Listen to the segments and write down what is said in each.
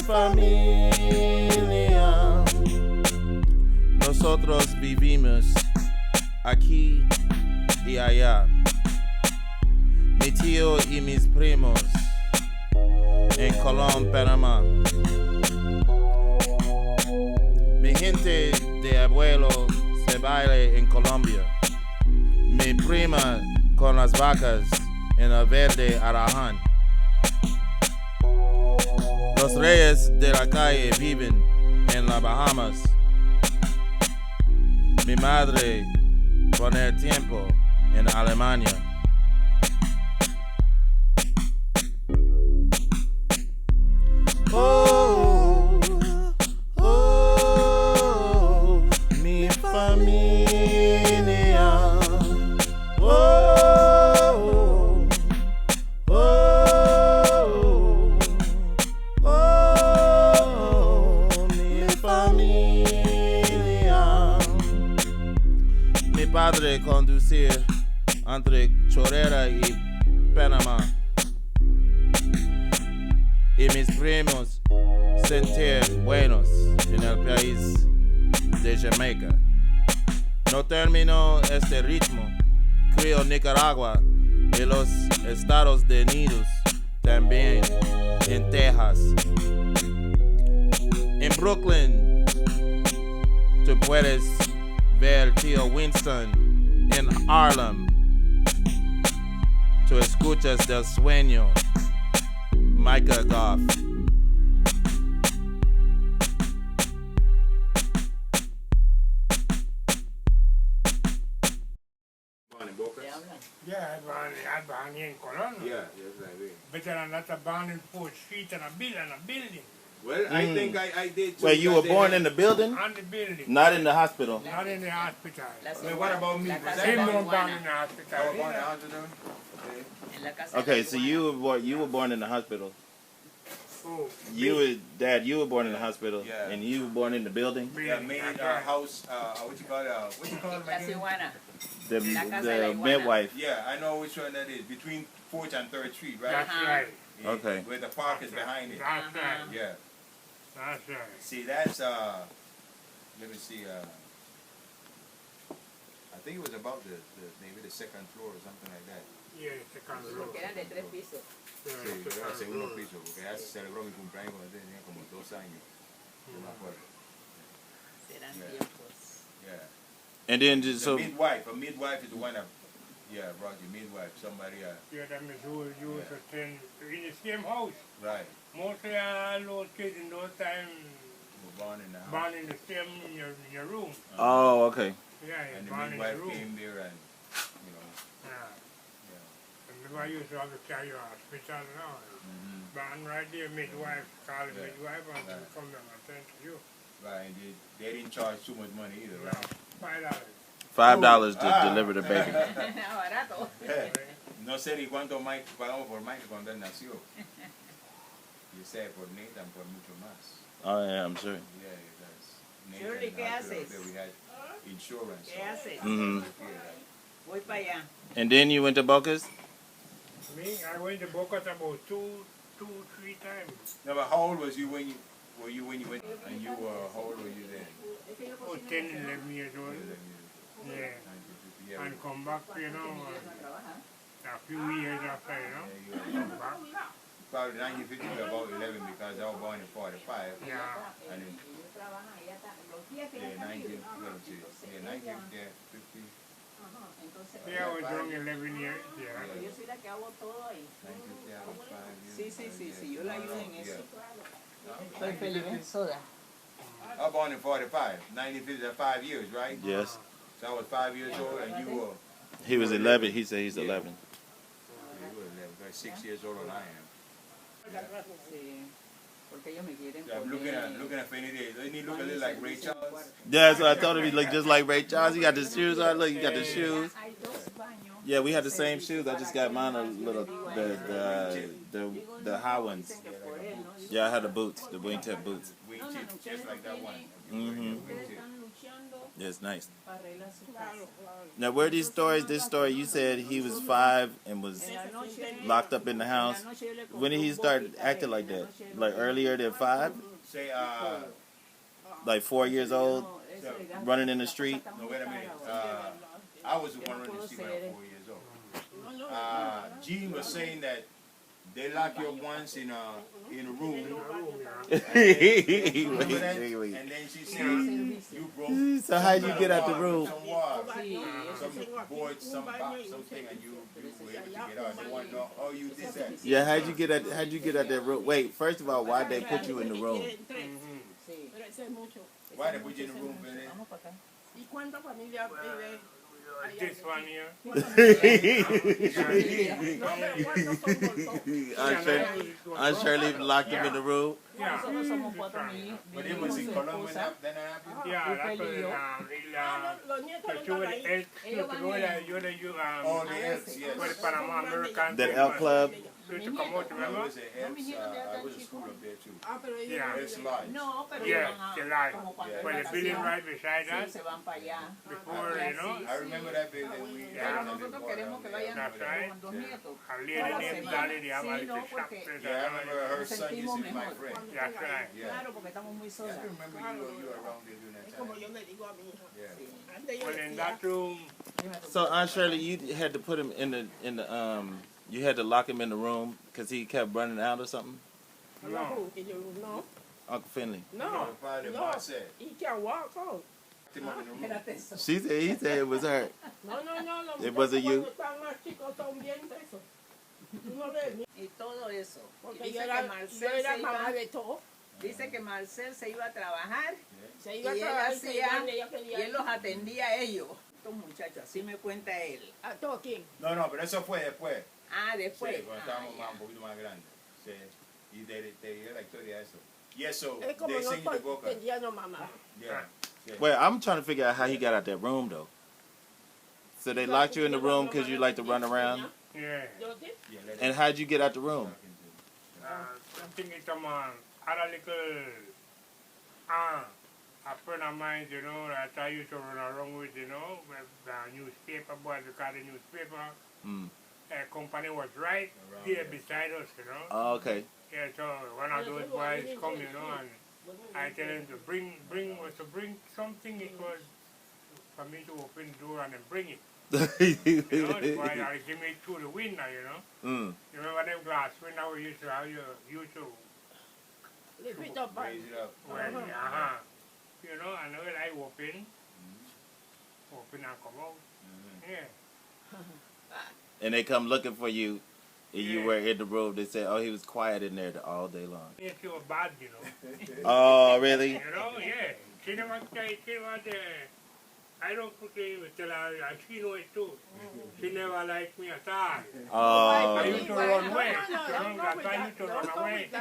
familia. Nosotros vivimos aquí y allá. Mi tío y mis primos en Colón, Panamá. Mi gente de abuelo se baila en Colombia. Mi prima con las vacas en el verde Araján. Los reyes de la calle viven en las Bahamas. Mi madre con el tiempo en Alemania. Oh, oh, mi familia. Oh, oh, oh, mi familia. Mi padre conducir entre Chorrera y Panamá. Y mis primos sentir buenos en el país de Jamaica. No terminó este ritmo, crió Nicaragua y los Estados Unidos, también en Texas. En Brooklyn, tú puedes ver tío Winston. En Harlem, tú escuchas del sueño. James Gaugh. Born in Boca? Yeah, I born here in Colón. Yeah, yes, I did. Better than that, I born in 4th Street and a building. Well, I think I did too. Wait, you were born in the building? On the building. Not in the hospital. Not in the hospital. Well, what about me? Was I Him born no in born in the hospital. I was born in the hospital? Okay. Okay, so you were born in the hospital. Oh, You were born in the hospital, Yeah. and you were born in the building. Yeah, made house, what you call it again? The midwife. Yeah, I know which one that is. Between 4th and 3rd Street, right? That's right. Yeah, Okay. Where the park is behind it. That's right. Yeah. That's right. See, that's, let me see, I think it was about maybe the 2nd floor or something like that. Yeah, the second floor. Porque eran de 3 pisos. Yeah, Sí, the yo era el second segundo floor. piso, porque ya se celebró mi cumpleaños cuando tenía como 2 años. Yo me acuerdo. Serán Yeah. tiempos. Yeah. And then just A so midwife is the one that, yeah, brought you midwife, somebody, Yeah, that means you used to attend in the same house. right, Mostly all those kids in those times were born in the house. born in the same in your room. oh, okay. Yeah, And the born in the midwife room. came there and, Yeah. yeah. Remember I used to have to carry you to hospital now. Mm-hmm. Born right there, midwife, call the Yeah. midwife and Right. come down and attend to you. Right, and they didn't charge too much money either, Yeah, right? $5. $5 to deliver the baby. Barato. No sé ni cuánto Mike pagamos por Mike cuando él nació. You say por Nathan por mucho más. Oh yeah, I'm sure. Yeah, it does. Shirley, ¿qué haces? We had insurance. ¿Qué haces? Mhm. Voy para allá. And then you went to Boca's. Me, I went to Boca about two, 3 times. No, but how old was you when you went? And you were, how old were you then? Oh, 10, 11 years old. Yeah. Yeah, And come back, you know, a few years after, you know, come back. probably 1950 was about 11 because I was born in 45. Yeah. And then, yeah, 1950. Yeah, I was young, 11 years, yeah. Yo soy la que hago todo ahí. 1950, I was 5 years. Sí, yo la ayudo en eso. Yeah. Soy feliz soda. I was born in 45. 1950, 5 years, right? Yes. So I was 5 years old and you were, He was 11. He said he's 11. you were 11, like 6 years older than I am. Sí. Porque ellos me quieren. Yeah, I'm looking at Fanny Day. Doesn't he look a little like Ray Charles? Yeah, so I told him he looked just like Ray Charles. He got the shoes on. Look, he got the shoes. Yeah, we had the same shoes. I just got mine a little the high ones. Yeah, I had the boots, the wingtip boots. Wingtip, just like that one. Mhm. Ustedes están luchando That's nice. para arreglar su casa. Now, where are these stories? This story, you said he was 5 and was En la noche, locked up in the house. en la noche yo le compré When did he un start bote acting like en la that? noche yo Like le- earlier than 5? Say, Like 4 years old? No, eso le gasta- running in the la cosa street? está no, muy wait a cara minute. ahora. I was the Yo one no running the puedo street when I ser- was 4 years old. Gene was saying that they lock you up once in a room. Remember that? Wait. And then she said you broke. So how'd you get out the room? Some wall, Sí, eso some board, some box, something, and you were able to get out. They want to know, oh, you did that. Yeah, how'd you get out that room? Wait, first of all, why'd they put you in the room? sí. Pero ese es mucho. Why they put you in the room, Billy? Vamos para acá. ¿Y cuántas familias vive allá? This one here. No, pero ¿cuántos son por todo? Aunt Shirley locked him in the room. Yeah. Nosotros somos 4 niños. But it was in Colombia then that happened? Yeah, that's what Los nietos no the están ahí. Oh, the elks, yes. for the Panama American. That elk club. So to come out, No, it remember? was an elks, I was a school up there too. Ah, pero ellos Yeah. no Elks viven. Lodge. No, pero Yeah, van a- the line. como cuando Yeah. Well, hay the building vacaciones, right beside sí, us, se van para allá. before, you know, I remember that building. We Pero nosotros queremos que vayan That's right. con 2 nietos. a lady named Dolly, the Sí, Avalite no, shop. porque Yeah, I remember her Nos son used to sentimos be my mejor. friend. That's right. Yeah. Claro, porque estamos muy Yeah, solas. I remember you were around there during Es that como time. yo le digo a mi hija. Yeah. Antes yo Well, in decía, that room, So Aunt Shirley, you had to put him in the you had to lock him in the room because he kept running out or something. no. y yo, no, Uncle Fenley. no, Probably the no. boss said. He can walk out. Him up in the room. Espérate eso. He said it was her. No, los It wasn't muchachos you? cuando están más chicos son bien tesos. Tú no ves, Y todo eso. Y porque dice yo que era Marcel se mamá iba, de todo. dice que Marcel se iba a trabajar Se y iba a él trabajar, se hacía, iba, ella quería y él los atendía a ellos. Estos muchachos, así me cuenta él. ¿A todo quién? No, pero eso fue después. Ah, después. Sí, cuando Ah, estábamos ya. más, un poquito más grandes. Sí. Y te dio la historia de eso. Yes, so Es como they sing the nosotros boca. teníamos mamá. Yeah. Yeah. Well, I'm trying to figure out how he got out that room though. So they locked you in the room because you like to run around. Yeah. Yo did. Yeah, let And it- how'd you get out the room? I think it's had a little, a friend of mine, you know, that I used to run around with, you know, with the newspaper boy, because the newspaper Mm. company was right Around there there. beside us, you know. Oh, okay. Yeah, so one of those boys come, you know, and I tell him to bring something. It was for me to open the door and then bring it. You know, the boy I give me through the window, you know. Mm. You remember them glass window we used to have? You used to, Lift it up. Raise it up. well, you know, and when I open and come out. Yeah. And they come looking for you, and you Yeah. were in the room. They said, "Oh, he was quiet in there all day long." It was bad, you know. Oh, really? You know, yeah. She never I don't put it tell her, she know it too. She never liked me at all. I used Oh. to run away. Don't go with I used to that. run Don't go away. with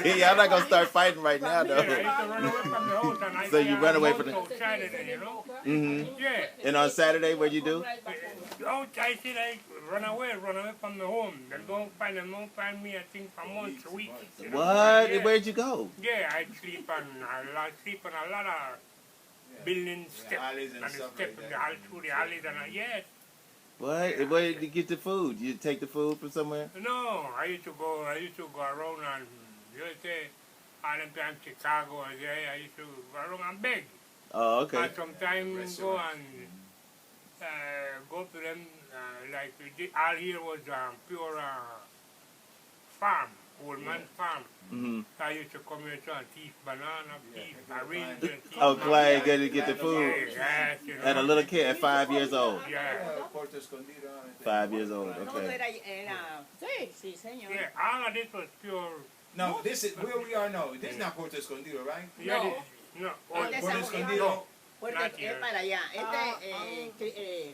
that. Yeah, I'm not gonna start fighting right now, Yeah, I used though. to run away from the house and I So you run away from the the- outside of it, you know? Mhm. Yeah. And on Saturday, what'd you do? Outside, I run away from the home. They don't find me, I think, for months, weeks. You know? What? Yeah. Where'd you go? Yeah, I sleep on a lot of building steps alleys and and the stuff steps like in that. through the alleys yes. What? Where did you get the food? You take the food from somewhere? No, I used to go around and you say all them time Chicago or there, I used to go around and beg. Oh, okay. And sometimes go and go to them like all here was pure farm, old man farm. Mm-hmm. I used to come here and thief banana, thief orange, and thief Oh, mango. glad you get the food. Yes, you know. And a little kid at 5 years old. Yeah. Puerto Escondido. 5 years old. Todo Okay. era, Sí. sí, señor. Yeah, all of this was pure. No, this is where we are now. This is not Puerto Escondido, right? Yeah, No. no. Este es Puerto San Escondido. Puerto Not es here. para allá. Ah,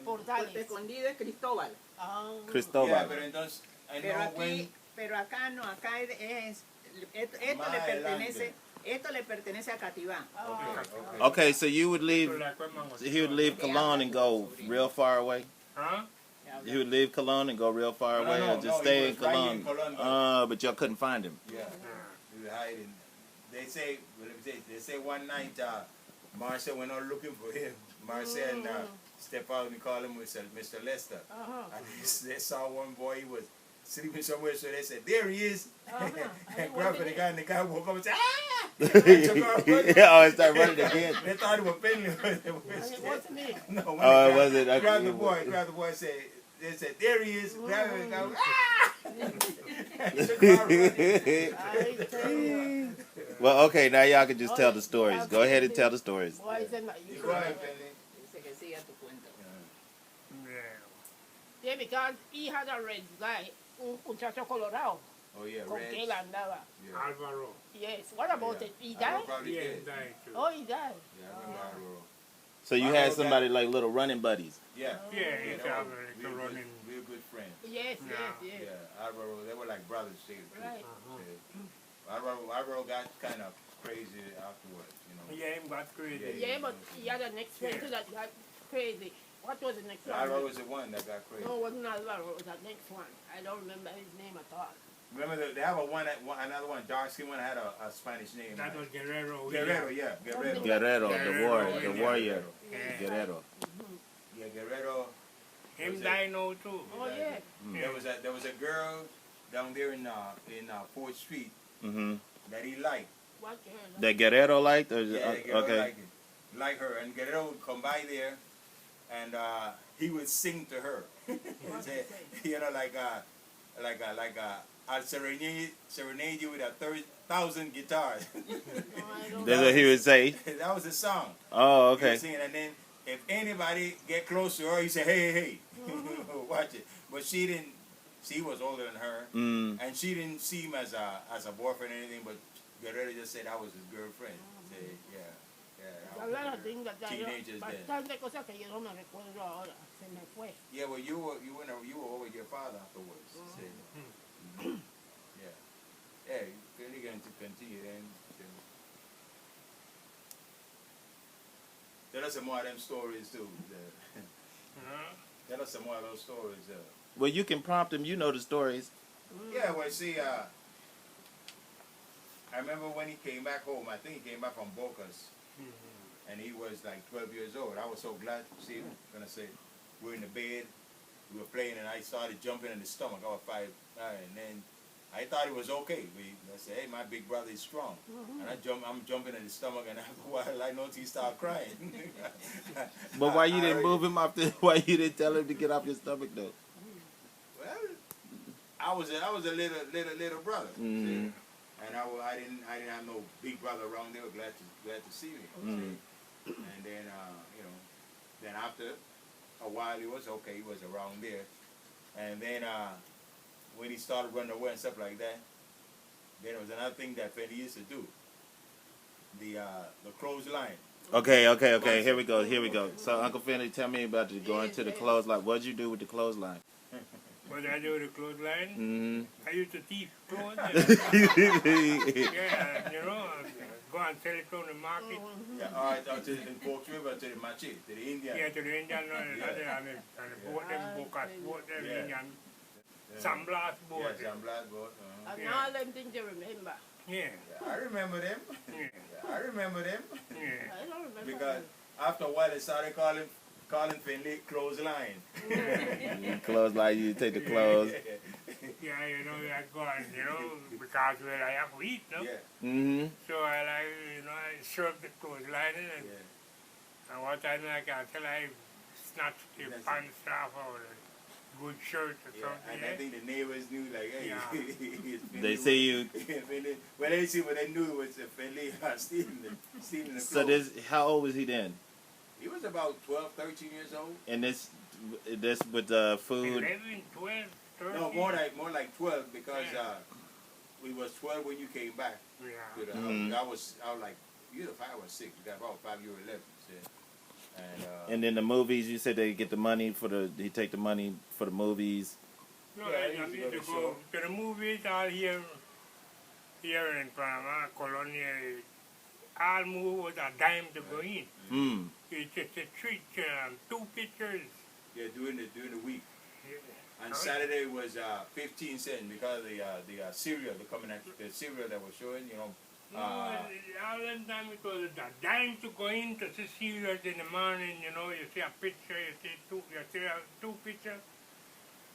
Puerto Escondido es Cristóbal. Ah. Yeah, Cristóbal. pero entonces, I Pero know aquí, when. pero acá no, acá esto Más le adelante. pertenece a Cativá. Okay. Okay, so you would So leave. like when man was- He would leave Cologne and go real far away. Huh? He would leave Cologne and go real far No, away, no, or just no, he stay in was right Cologne. in Cologne, But y'all couldn't find him. Yeah. We were hiding. they say one night Marcia went out looking for him. Marcia and step out and call him Mr. Lester. And they saw one boy, he was sleeping somewhere, so they said, there he is. And grabbed the guy, and the guy woke up and said, ah! And took off running. Oh, it started running again. They thought it was Fenley. What's the name? No, when Oh, the was it? guy Okay. grabbed the boy, they said, there he is. Grab him, and the guy went, ah! And took off running. I tell you. Well, okay, now y'all can just tell the stories. Go ahead and tell the stories. Why is that not you? Go ahead, Fenley. Dice que siga tu cuento. Yeah. Yeah, because he had a red guy, un muchacho colorado, Oh, yeah, con que él Reds. andaba. Yeah. Alvaro. Yes. What about Yeah. it? He Alvaro died? probably Yeah, did. he died too. Oh, he died. Yeah, I remember Alvaro. So you had somebody like little running buddies. Yeah. Yeah, he's they were a running. real good friends. Yes, Yeah. yes, yes. Yeah, Alvaro, they were like brothers. Right. Alvaro got kind of crazy afterwards, you know. Yeah, him got crazy. Yeah, but he had a next friend too that got crazy. What was the next one? Alvaro was the one that got crazy. No, it wasn't Alvaro. It was the next one. I don't remember his name at all. Remember, they have another one, dark skin one, had a Spanish name. That was Guerrero. Guerrero, yeah, Guerrero. Guerrero, Guerrero, the yeah. warrior. Yeah. Guerrero. Yeah, Guerrero. Him died now too. Oh, yeah. There was a girl down there in 4th Street Mm-hmm. that he liked. What girl? That Guerrero liked? Or Yeah, Guerrero okay. liked it. Like her, and Guerrero would come by there, and he would sing to her. Say, you know, I'll serenade you with 1,000 guitars. No, I don't That's what he would say. That was the song. Oh, He okay. was singing, and then if anybody get close to her, he said, hey, hey, watch it. But she was older than her, Mm. and she didn't see him as a boyfriend or anything, but Guerrero just said I was his girlfriend. Say, yeah. A lot of things that Teenagers then. Bastante cosas que yo no me recuerdo ahora. Se me fue. Yeah, well, you were over with your father afterwards. Say, yeah. You're really going to continue then. Tell us some more of them stories too. Tell us some more of those stories. Well, you can prompt him. You know the stories. Yeah, well, see, I remember when he came back home. I think he came back from Boca's, and he was like 12 years old. I was so glad to see him. I'm gonna say, we were in the bed, we were playing, and I started jumping in his stomach. I was 5'9", and then I thought it was okay. I said, hey, my big brother is strong, and I'm jumping in his stomach, and after a while, I noticed he started crying. But why you didn't move him off the? Why you didn't tell him to get off your stomach though? Well, I was a little brother. Mhm. And I didn't have no big brother around. They were glad to see me. Mhm. And then then after a while he was okay. He was around there. And then when he started running away and stuff like that, then there was another thing that Fenley used to do. The clothesline. Okay. Here we go. So Uncle Fenley, tell me about going to the clothesline. What'd you do with the clothesline? What did I do with the clothesline? Mm-hmm. I used to thief clothes. Yeah, you know, go and sell it on the market. Yeah, all right, out to the Forks River, to the Machi, to the Indian. Yeah, to the Indian, and boat them, boat them Yeah. Indian. Some blast boat. Yeah, San Blas boat. And Yeah. all them things you remember. Yeah, Yeah, I remember them. yeah, I remember them. yeah. I don't remember. Because after a while they started calling Fenley clothesline. Clothesline, you take the clothes. Yeah, you know, I go and, you know, because where I have to eat, no? Yeah, Mm-hmm. So I like, you know, I serve the clothesline and, yeah. and what I do, I can tell I snatch the That's it. pants off or the good shirt or Yeah, something. and I think the neighbors knew, like, hey, Yeah. it's Fenley. They see you. Fenley. Well, they see what they knew was Fenley stealing the clothes. So how old was he then? He was about 12, 13 years old. And this with the food. 11, 12, 13. No, more like 12 because we was 12 when you came back Yeah. to the house. I was like either 5 or 6. You got about 5 you were 11. So. And then the movies, you said they get the money he take the money for the movies. No, Yeah, I he used to need go to to go show. to the movies all here in Panama, Colonia. All movie was a dime to go in. Mm. It's just a treat, 2 pictures. Yeah, during the week. Yeah. And Saturday was 15 cents because the cereal, the cereal that was showing, you know, All that time it was a dime to go in to see serious in the morning, you know, you see a picture, you see two pictures.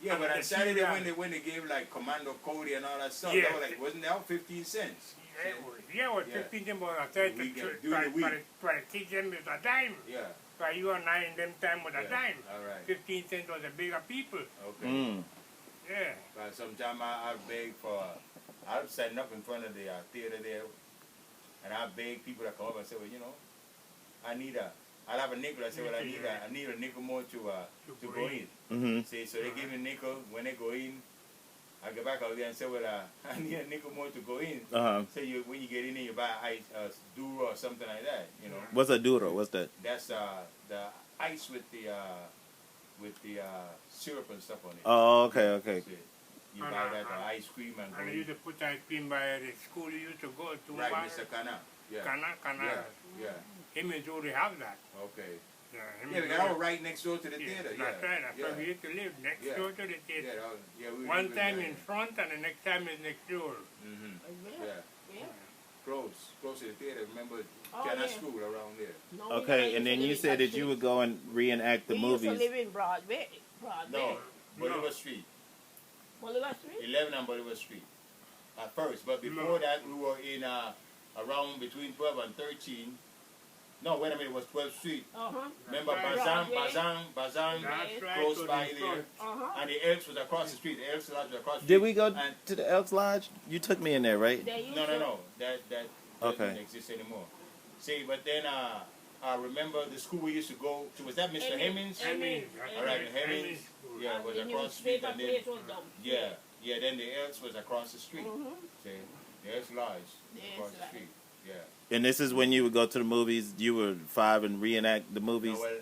Yeah, but on Saturday when they gave like Commando Cody and all that stuff, Yeah. that was like, wasn't that 15 cents? Yeah, it was 15 cents, but I said for the kids them it's a dime. Yeah. For you and I in them time was a dime. All right. 15 cents was the bigger people. Okay. Yeah. But sometimes I beg for, I'm standing up in front of the theater there, and I beg people that come up and say, well, you know, I'll have a nickel. I say, well, I need a nickel more to go in. Mm-hmm. See, so they give me a nickel when they go in. I go back out there and say, well, I need a nickel more to go in. Uh-huh. So when you get in there, you buy ice, duro or something like that, you know. What's a duro? What's that? That's the ice with the syrup and stuff on it. Oh, okay. See, you buy that ice cream and go And in. you used to put ice cream by the school you used to go to. Right, Mr. Kana. Yeah. Kana. Yeah. Him and Judy have that. Okay. Yeah, Yeah, because I was right next door to the theater. That's right. That's where we used to live, next door to the theater. We One time in front and the next time is next door. Mm-hmm. Yeah. Yeah. Close to the theater. Remember Oh, China yeah. School around there. No, Okay, and then you said that you would go and reenact the we movies. used to live in Broadway. No, Bolivar Street. Bolivar Street? 11 on Bolivar Street. At first, but before that we were in around between 12 and 13. No, wait a minute, it was 12th Street. Uh-huh. Remember Right. Bazan, That's right. close to by the there. front. Uh-huh. And the Elks was across the street. The Elks Lodge was across the street. Did we go And to the Elks Lodge? You took me in there, right? They used No. to- That Okay. doesn't exist anymore. See, but then I remember the school we used to go to. Was that Mr. Hemmings? Hemmings. All right, Hemmings. Yeah, And was the across the street. newspaper And then, place was down. yeah. Then the Elks was across the street. Mm-hmm. See, the Elks Lodge The across Elks the Lodge. street. Yeah. And this is when you would go to the movies. You were 5 and reenact the movies. No, well,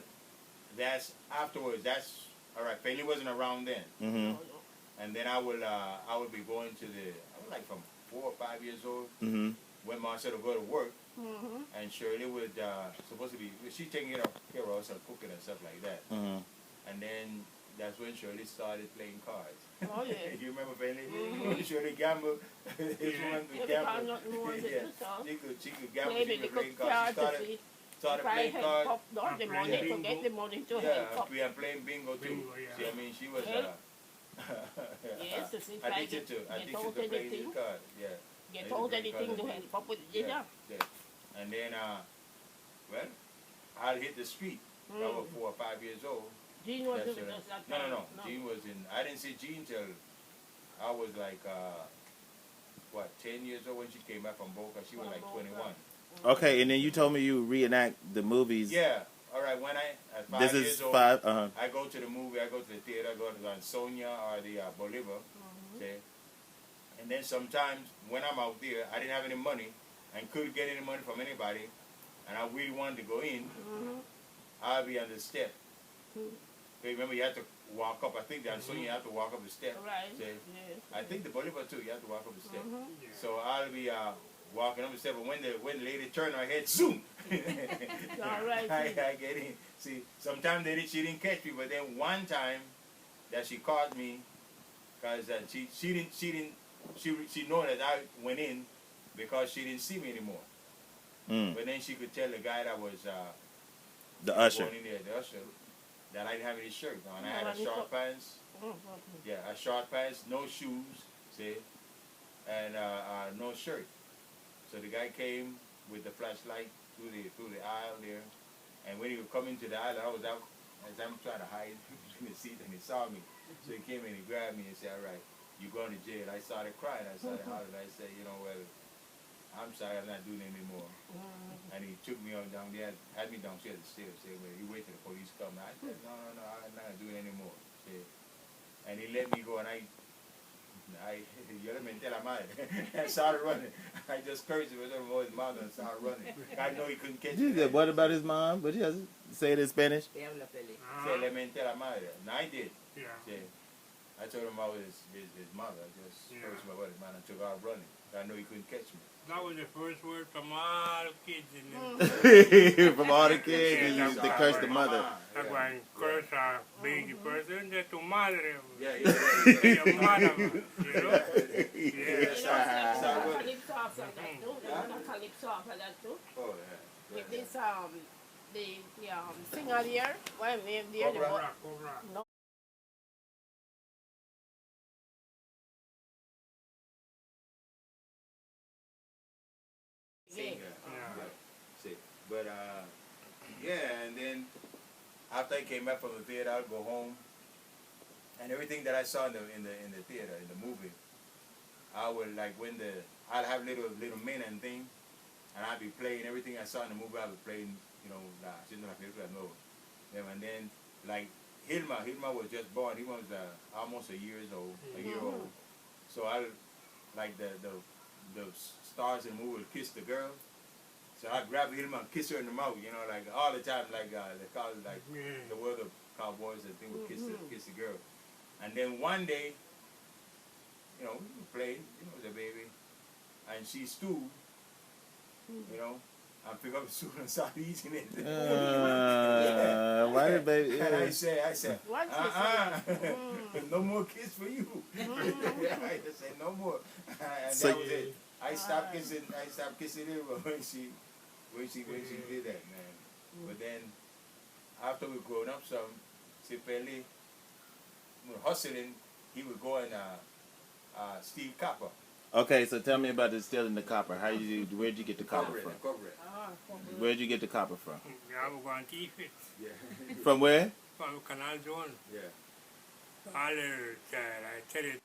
that's afterwards. That's all right. Fenley wasn't around then, Mm-hmm. and then I would be going to I was like from 4 or 5 years old Mm-hmm. when Marcel would go to work. Mm-hmm. And Shirley would supposed to be she taking care of us and cooking and stuff like that. Mm-hmm. And then that's when Shirley started playing cards. Oh, yeah. You remember Fenley? Mhm. Shirley gamble. His one to Every gamble. time nothing more to do, so. She could gamble. Maybe She they could play could cards. She start to see. started If I playing had cards. pop all the And money, playing forget the money to Yeah, help pop. we are playing bingo too. Bingo, yeah. See, I mean, she was. Yes, to see if I addicted get to told playing the anything. card. Yeah. Get told anything to help up with the dinner. Yeah. And then, well, I'll hit the street. I was 4 or 5 years old. Gene was That's with right. us that No. time. Gene was in. I didn't see Gene till I was like 10 years old when she came back from Boca. She was From like Boca. 21. Okay, and then you told me you reenact the movies. Yeah. All right. When at 5 This years is old, 5. Uh-huh. I go to the movie. I go to the theater. I go to Sonia or the Bolivar. Okay. And then sometimes when I'm out there, I didn't have any money and couldn't get any money from anybody, and I really wanted to go in. I'll be on the step. Okay, remember you have to walk up. I think the Sonia you have to walk up the step. Right. See? Yes. I think the Bolivar too. You have to walk up the step. Yeah. So I'll be walking up the step, but when the lady turned her head, zoom. All right. I get in. See, sometimes she didn't catch me, but then one time that she caught me, because she know that I went in because she didn't see me anymore. But then she could tell the guy that was The usher. going in there, the usher, that I didn't have any shirt on. I had a short pants. Yeah, a short pants, no shoes, see, and no shirt. So the guy came with the flashlight through the aisle there, and when he would come into the aisle, I was out as I'm trying to hide between the seats, and he saw me. So he came in, he grabbed me and said, "All right, you're going to jail." I started crying. I started hollering. I said, well, I'm sorry, I'm not doing it anymore. And he took me on down there, had me downstairs the stairs. Said, "Well, you wait till the police come." I said, "No, I'm not doing it anymore." Said, and he let me go, and yo le menté la madre. I started running. I just cursed him with his mouth and started running. I know he couldn't catch me. You said, what about his mom? But he has say it in Spanish. Te habla, Feli. Said, "Le menté la madre." And I did. Yeah. Said, I told him about his mother. I just cursed him about his mother and took off running. I know he couldn't catch me. That was the first word from all kids in the From all the kids, he used to curse the mother. That's why I curse a baby person, de tu madre. Yeah. De your mother, you know? Yeah. You know, a calypso after that too. Oh, yeah. With this the singer there, well, there the Cobra, Cobra. no. Singer. Yeah. See, but yeah, and then after I came back from the theater, I'd go home, and everything that I saw in the theater, in the movie, I would like I'd have little men and thing, and I'd be playing everything I saw in the movie. I'd be playing, you know, and then like Hilma was just born. He was almost a year old. So I like the stars in the movie would kiss the girl. So I grab Hilma and kiss her in the mouth, you know, like all the time, like they call it like the world of cowboys and thing would kiss the girl. And then one day, you know, we played, you know, the baby, and she stewed, you know, I pick up the stool and start eating it. Why did baby? And I said, What you no more kiss for you. I just said no more, and So that was it. I stopped kissing her when she did that, man. But then after we grown up some, Fenley, hustling, he would go and steal copper. Okay, so tell me about the stealing the copper. Where'd you get the copper from? Where'd you get the copper from? I was going to keep it. Yeah. From where? From Canal Zone. Yeah. All the, I tell you,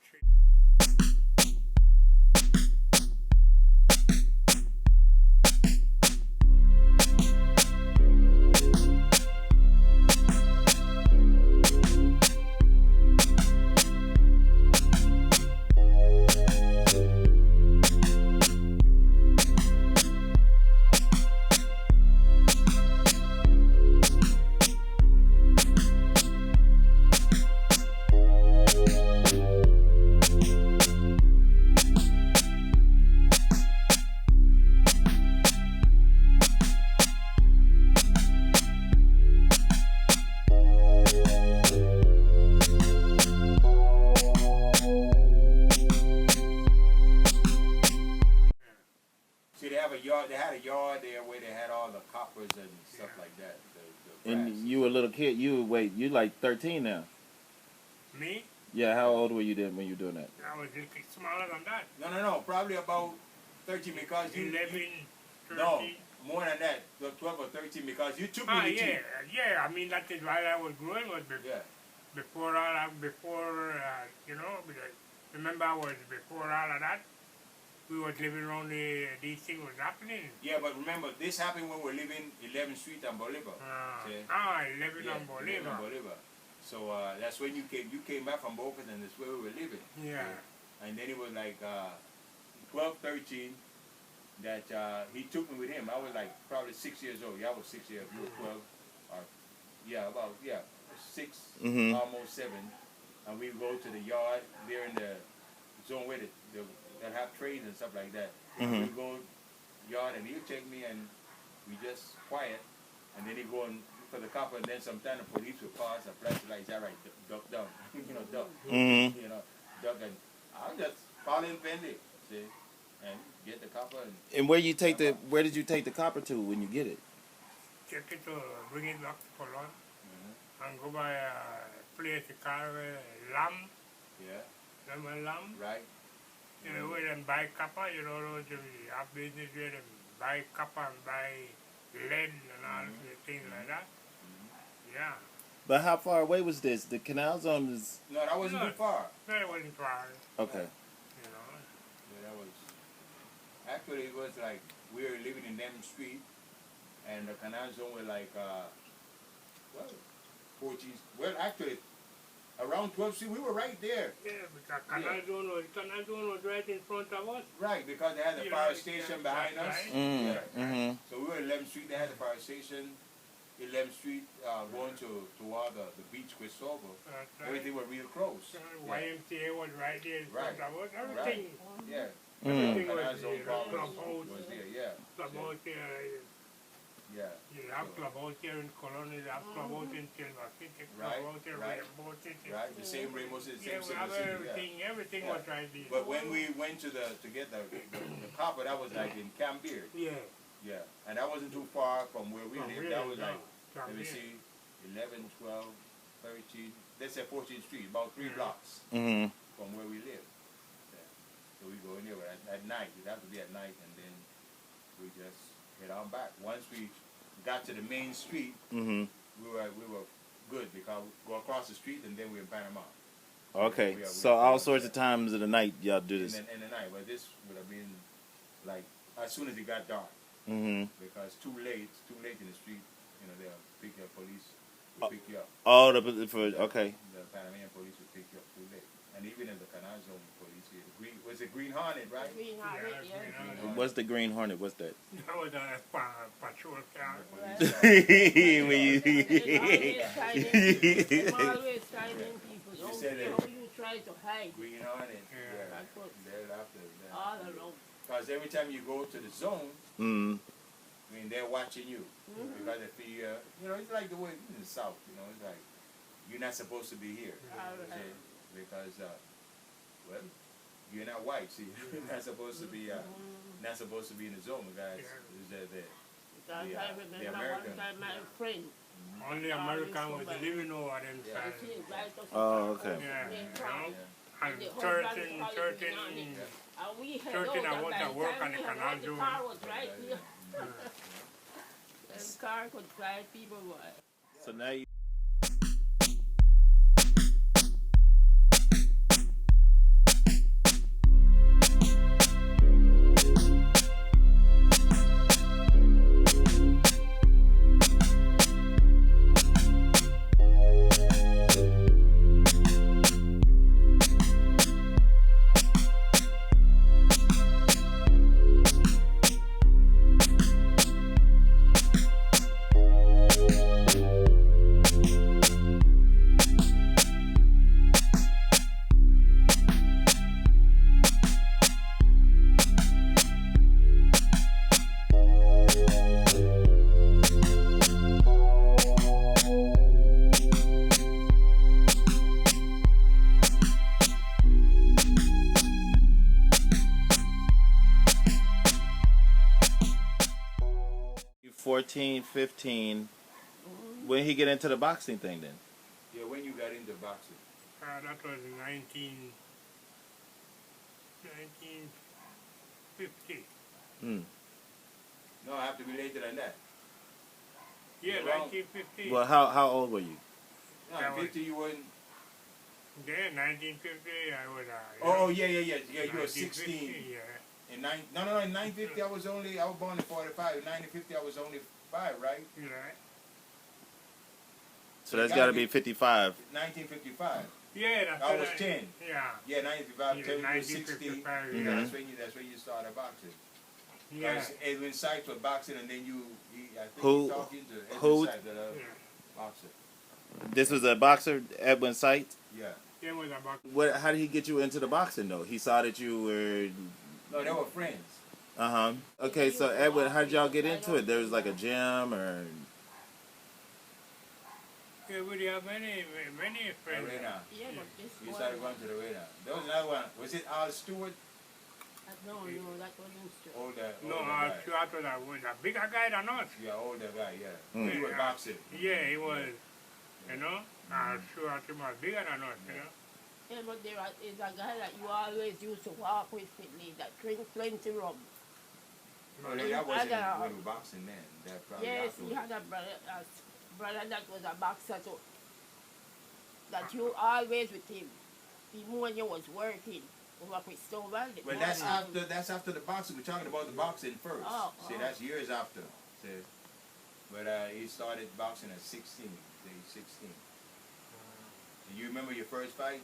They had a yard there where they had all the coppers and stuff like that. The And you were a little kid. You like 13 now. me, Yeah, how old were you then when you were doing that? I was just smaller than that. No, probably about 13 because you 11, 13. no, more than that, 12 or 13 because you took me to cheap. Yeah. I mean, that is why I was growing was before all that, you know, because remember I was before all of that. We were living around these things was happening. Yeah, but remember, this happened when we were living 11th Street and Bolivar. 11 on Bolivar. So that's when you came back from Boca, and that's where we were living. Yeah. And then it was like 12, 13 that he took me with him. I was like probably 6 years old. Yeah, I was 6 years old, 12. 6, almost 7. And we go to the yard there in the zone where that have trains and stuff like that. We go yard and he'll take me and we just quiet. And then he go and for the copper and then sometimes the police will pass and flash the lights. All right, duck down. Duck. You know, duck and I'll just call in Fenley, see, and get the copper. And where did you take the copper to when you get it? Take it to bring it back to Cologne and go by a place called Lamb. Yeah. Remember Lamb? Right. You know, where them buy copper, you know, those have business where them buy copper and buy lead and all things like that. Yeah. But how far away was this? The Canal Zone is... No, that wasn't too far. No, it wasn't far. Okay. You know. Yeah, that was... Actually, it was like we were living in Denham Street and the Canal Zone were like, 14... Well, actually, around 12th Street, we were right there. Yeah, because Canal Zone was right in front of us. Right, because they had the fire station behind us. Right. So we were in 11th Street, they had the fire station. 11th Street going toward the beach with Sober. Right. Everything was real close. YMCA was right there in front of us. Everything. Yeah. Everything Canal was Zone there. was there, yeah. Clubhouse Yeah. You have club out here in Cologne, you have club out in Silver City, club Right, out here right. Rainbow City. Right. The same Rainbow City, Yeah, same we have Silver City. everything, everything Yeah. was right there. But when we went to get the copper, that was like in Camp Beard. Yeah. Yeah. And that wasn't too far from where we From lived. here, That was no. like, From let me here. see, 11, 12, 13. Let's say 14th Street, about 3 blocks Mm-hmm. from where we live. Yeah. So we go in there at night. It'd have to be at night, and then we just head on back. Once we got to the main street, Mm-hmm. we were good because we go across the street and then we're in Panama. Okay. We So all sorts of times of the night y'all do this. In the night, but this would have been like as soon as it got dark, Mm-hmm. because too late in the street. You know, they'll pick your police, will pick you up. Oh, okay. The Panamanian police will pick you up too late, and even in the Canal Zone police, was it Green Hornet, right? Green Hornet, Yeah, yeah. Green Hornet. What's the Green Hornet? What's that? That was a patrol car. When you- Them always finding people. You Don't said care it. how you try to hide. Green Hornet. Yeah. Yeah. That's what They're after. all along. Because every time you go to the zone, Mm. I mean, they're watching you. Because if you know, it's like the way in the South, you know, it's like, you're not supposed to be here. Alright. See? Because, well, you're not white, see, you're not supposed to be, not supposed to be in the zone, guys. Because The, I remember American. one time my friend. Only American was living over them Yeah. side. She invited us to Oh, her okay. house. Yeah, They you cried. know, and The husband was certain, calling me on it. And we had certain I out, want and to by the work time on the we had canal out, the zone. car was right here. The car could drive people away. So now you. You 14, 15. When he get into the boxing thing then? Yeah, when you got into boxing. That was 1950. Hmm. No, I have to be later than that. Yeah, You're wrong. 1950. Well, how old were you? No, That was- 50 you weren't. Yeah, 1950, I was. Oh, yeah, you were 1950, 16. Yeah. In 950 I was born in 45. In 1950 I was only 5, right? Right. So that's got to be 55. 1955. Yeah, that's I what was 10. Yeah. Yeah, 1955, Yeah, 10 you were 60. 1955, Mhm. yeah. That's when you started boxing. Yeah. Because Edwin Sykes was boxing, and then I think Who- you talking to Edwin who- Sykes, the Yeah. boxer. This was a boxer, Edwin Sight. Yeah. Yeah, was about. What? How did he get you into the boxing though? He saw that you were. No, they were friends. Okay, so Edwin, how did y'all get into it? There was like a gym or. Yeah, we have many friends. Arena. Yeah, but this You one, started going to the arena. There was another one. Was it Al Stewart? I don't know, that wasn't true. Older No, guy. Stuart was a bigger guy than us. Yeah, older guy, yeah. Mm. He was boxing. Yeah, he was. You know, Stuart was bigger than us. You know. Yeah, but there is a guy that you always used to walk with Fenley that drink plenty rum. Oh, that wasn't Other- when we were boxing then. That probably Yes, afterwards. he had a brother that was a boxer too. That you always with him. Even when you was working over with Stone Valley. But that's after the boxing. We're talking about the boxing first. Oh, See, oh. that's years after. See? But he started boxing at 16. Age 16. Do you remember your first fight?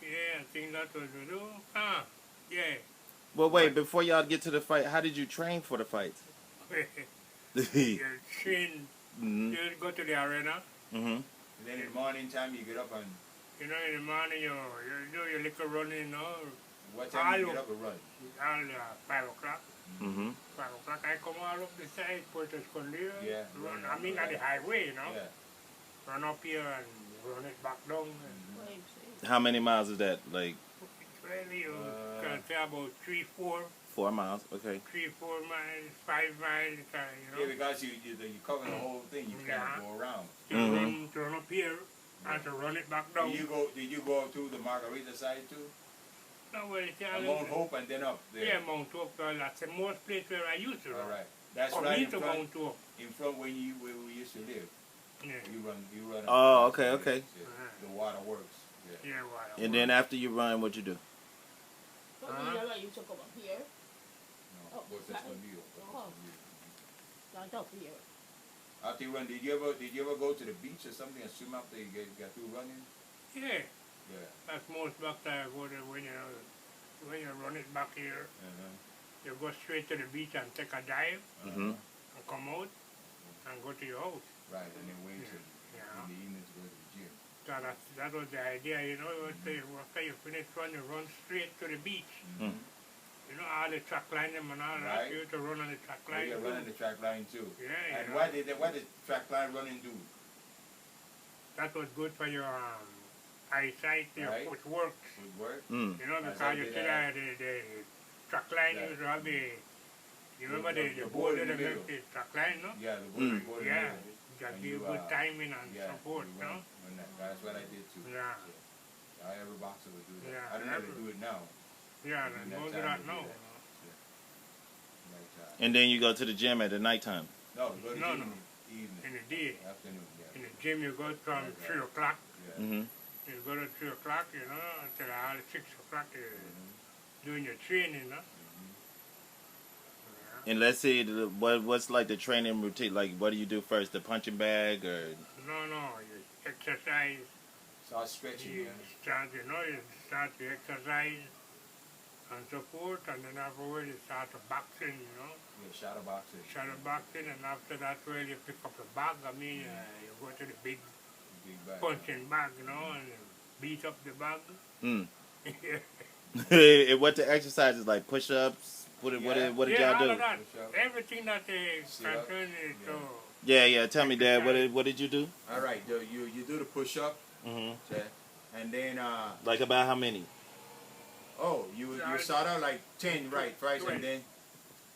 Yeah, I think that was yeah. Well, wait. Before y'all get to the fight, how did you train for the fights? You train, Mhm. you go to the arena. Mhm. And then in the morning time you get up and You know, in the morning you do your little running, you know, what time you Hello. get up and run? all 5 o'clock. Mhm. 5 o'clock. I I come all up the side, Puerto Escondido. Yeah. Run, I mean, on the highway, you know. Yeah. Run up here and run it back down. And How many miles is that? Like it's really, can say about 3, 4, 4 miles. Okay. 3, 4 miles, 5 miles, you Yeah, know. because you cover the whole thing. You can't go around. To run up here and to run it back down. Did you go to the Margarita side too? No, well, it's Mount Hope and then up there. Yeah, Mount Hope. That's the most place where I used to run. All right. That's For right me in to front, Mount Hope. in front where we used to live. Yeah. You run. Oh, okay, okay. Yeah. The water works. Yeah. Yeah, well, And then after you run, what you do? But you never used to come up here. No, Oh, Puerto that- Escondido. oh. Not up here. After you run, did you ever go to the beach or something and swim after you got through running? yeah. Yeah. That's most back there. Go there when you run it back here. You go straight to the beach and take a dive Mm-hmm. and come out and go to your house. Right, and then wait till Yeah. in the evening to go to the gym. So that was the idea, you know. After you finish running, you run straight to the beach. Mm. You know, all the track line them and all that. Right. You have to run on the track Oh, line. yeah, running the track line too. Yeah, And you know. what did track line running do? That was good for your eyesight, your Right. footwork. Would work? Mm. You know, As because I you did see that. the track line Yeah. used to have the, you remember The the board board in that the make middle. the track line, no? Yeah, the Mm. board Yeah, middle. that And give you, good timing and Yeah, support, you no? run that. That's what I did too. Yeah. Every boxer would do that. Yeah, I don't know how to every- do it now. Yeah, In and that don't do time that to do now. that. Right, And then you go to the gym at the nighttime. no, go to No, gym no. in the evening. In the day. Afternoon, In yeah. the gym, you go from Right, 3 o'clock. Yeah. Mm-hmm. You go to 3 o'clock, you know, until all 6 o'clock, you're Mhm. doing your training, no? Mhm. Yeah. And let's see, what's like the training routine? Like, what do you do first? The punching bag or? No, you exercise. Start stretching, You yeah. start, you know, you start to exercise and so forth, and then afterwards you start to boxing, you know, Yeah, shadow boxing. shadow boxing, and after that, well, you pick up the bag. I mean, you go to the big Big bag. punching bag, you know, and you beat up the bag. Mm. Yeah, And what the exercises like? Push-ups? What Yeah. did yeah, y'all all do? of that. Push up. Everything that they Sit up. concern is Yeah. Yeah. Tell me, Dad. What did you do? All right, you do the push up, Mm-hmm. and then Like about how many? you start out like 10 right, and then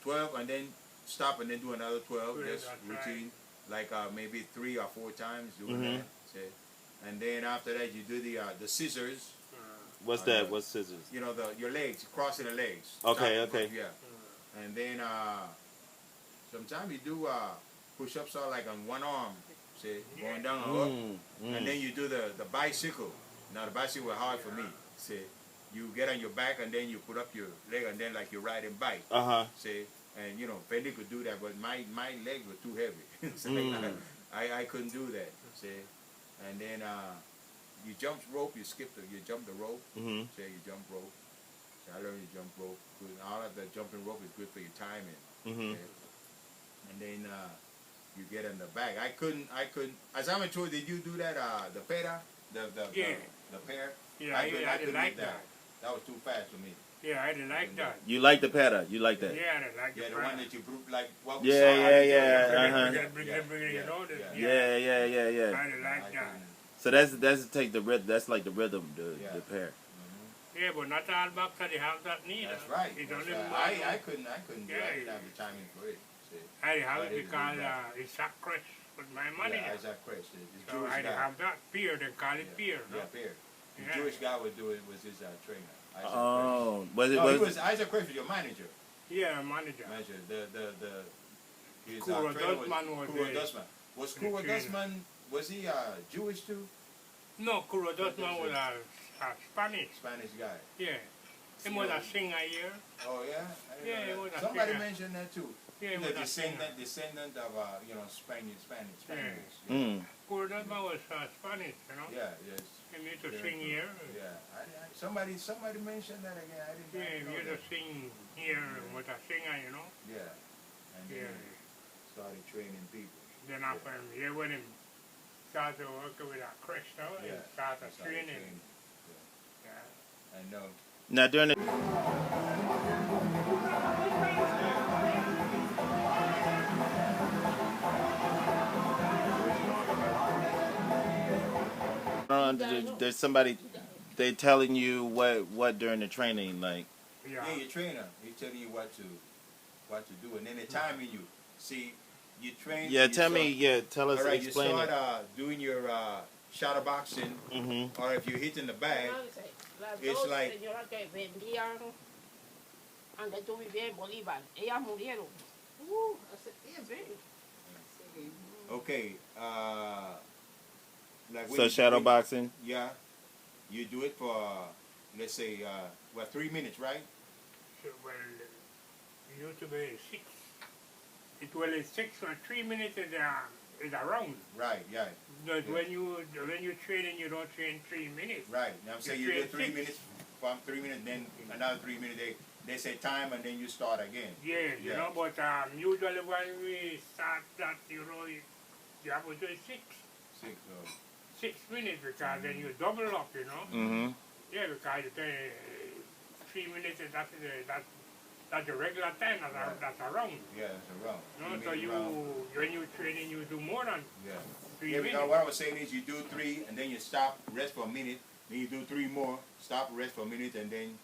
12, and then stop, and then do another 12. 12, Just that's routine, like maybe 3 or 4 times doing Mhm. that. See? And then after that, you do the scissors. What's that? What's scissors? You know, your legs, crossing the legs. Okay, Top, okay. Yeah. And then sometimes you do push-ups are like on one arm, see, going down and up. And then you do the bicycle. Now the bicycle was hard for me. See, you get on your back and then you put up your leg and then like you're riding bike. Uh-huh. See, and you know, Fenley could do that, but my legs were too heavy. So I couldn't do that. See, and then you jump rope, you jump the rope. Mm-hmm. Say you jump rope. So I learned to jump rope. All of the jumping rope is good for your timing. Mm-hmm. Okay? And then you get in the back. I couldn't. As I'm told, did you do that? The pera, Yeah. the pair. Yeah, I didn't couldn't like do that. That was too fast for me. Yeah, I didn't like that. You like the paddle? You like that? Yeah, I didn't like Yeah, the the one that you group like what we Yeah, saw. yeah, yeah, Bring uh-huh. it, bring it, you know. Yeah. I didn't I like that. couldn't. So that's take the rhythm. That's like the rhythm, Yeah. the pair. Yeah, but not all boxers they have that need. That's right. It That's only right. one. I couldn't do it. Yeah. I didn't have the timing for it. See. I have I it didn't because do that. it's a crush with my money. Yeah, Isaac Christ, the So Jewish I guy. have that peer, they call it peer. No? Yeah, Pierre. The Yeah. Jewish guy would do it was his trainer. Isaac Oh, was it? Christ. No, he Was was Isaac Christ was your manager. Yeah, manager. His Kuro trainer Dustman was Kuro the- Dustman. Was the Kuro trainer. Dustman, was he Jewish too? No, Kuro Dustman was a Spanish. Spanish guy. Yeah. He was a singer here. Oh yeah? I didn't Yeah, know he that. was a Somebody singer. mentioned that too. Yeah, he The was a singer. descendant of Spaniards. Mm. Kuro Dustman was Spanish, you know. Yeah, yes. He used to Very sing true. here. Yeah. Somebody mentioned that again. I didn't Yeah, he know used to that. sing here with a singer, you know. Yeah. And Yeah. then started training people. Then after here when he started working with a crush now, he Yeah. started Started training. training. Yeah. I know. Now during the on? There's somebody they telling you what during the training, like. Yeah. Yeah, your trainer. He's telling you what to do, and then they're timing you. See, you train. Yeah, you tell start- me. Yeah, tell us. All right, Explain you it. start doing your shadow boxing, Mm-hmm. or if you're hitting the bag, Las it's dos like- señoras que vendían antes tú vivías en Bolívar, ellas murieron. Hace tiempo. okay, like when So you- shadow when- boxing. Yeah, you do it for let's say 3 minutes, right? So, well, it used to be 6. It was 6 or 3 minutes is a round. Right, yeah, But Yeah. when you training, you don't train 3 minutes. right. Now I'm saying You you do train 3 six. minutes, from 3 minutes, then another 3 minutes. They say time, and then you start again. Yeah, you Yeah. know, but usually when we start that, you have to do 6 6. minutes because then you double up, you know. Mm-hmm. Yeah, because you take 3 minutes, that's the regular time, Right. that's a round. Yeah, it's a round. No, 3 so minute round. when you training, you do more than Yeah. 3 Yeah, minutes. because what I was saying is you do 3 and then you stop, rest for a minute, then you do 3 more, stop, rest for a minute, and then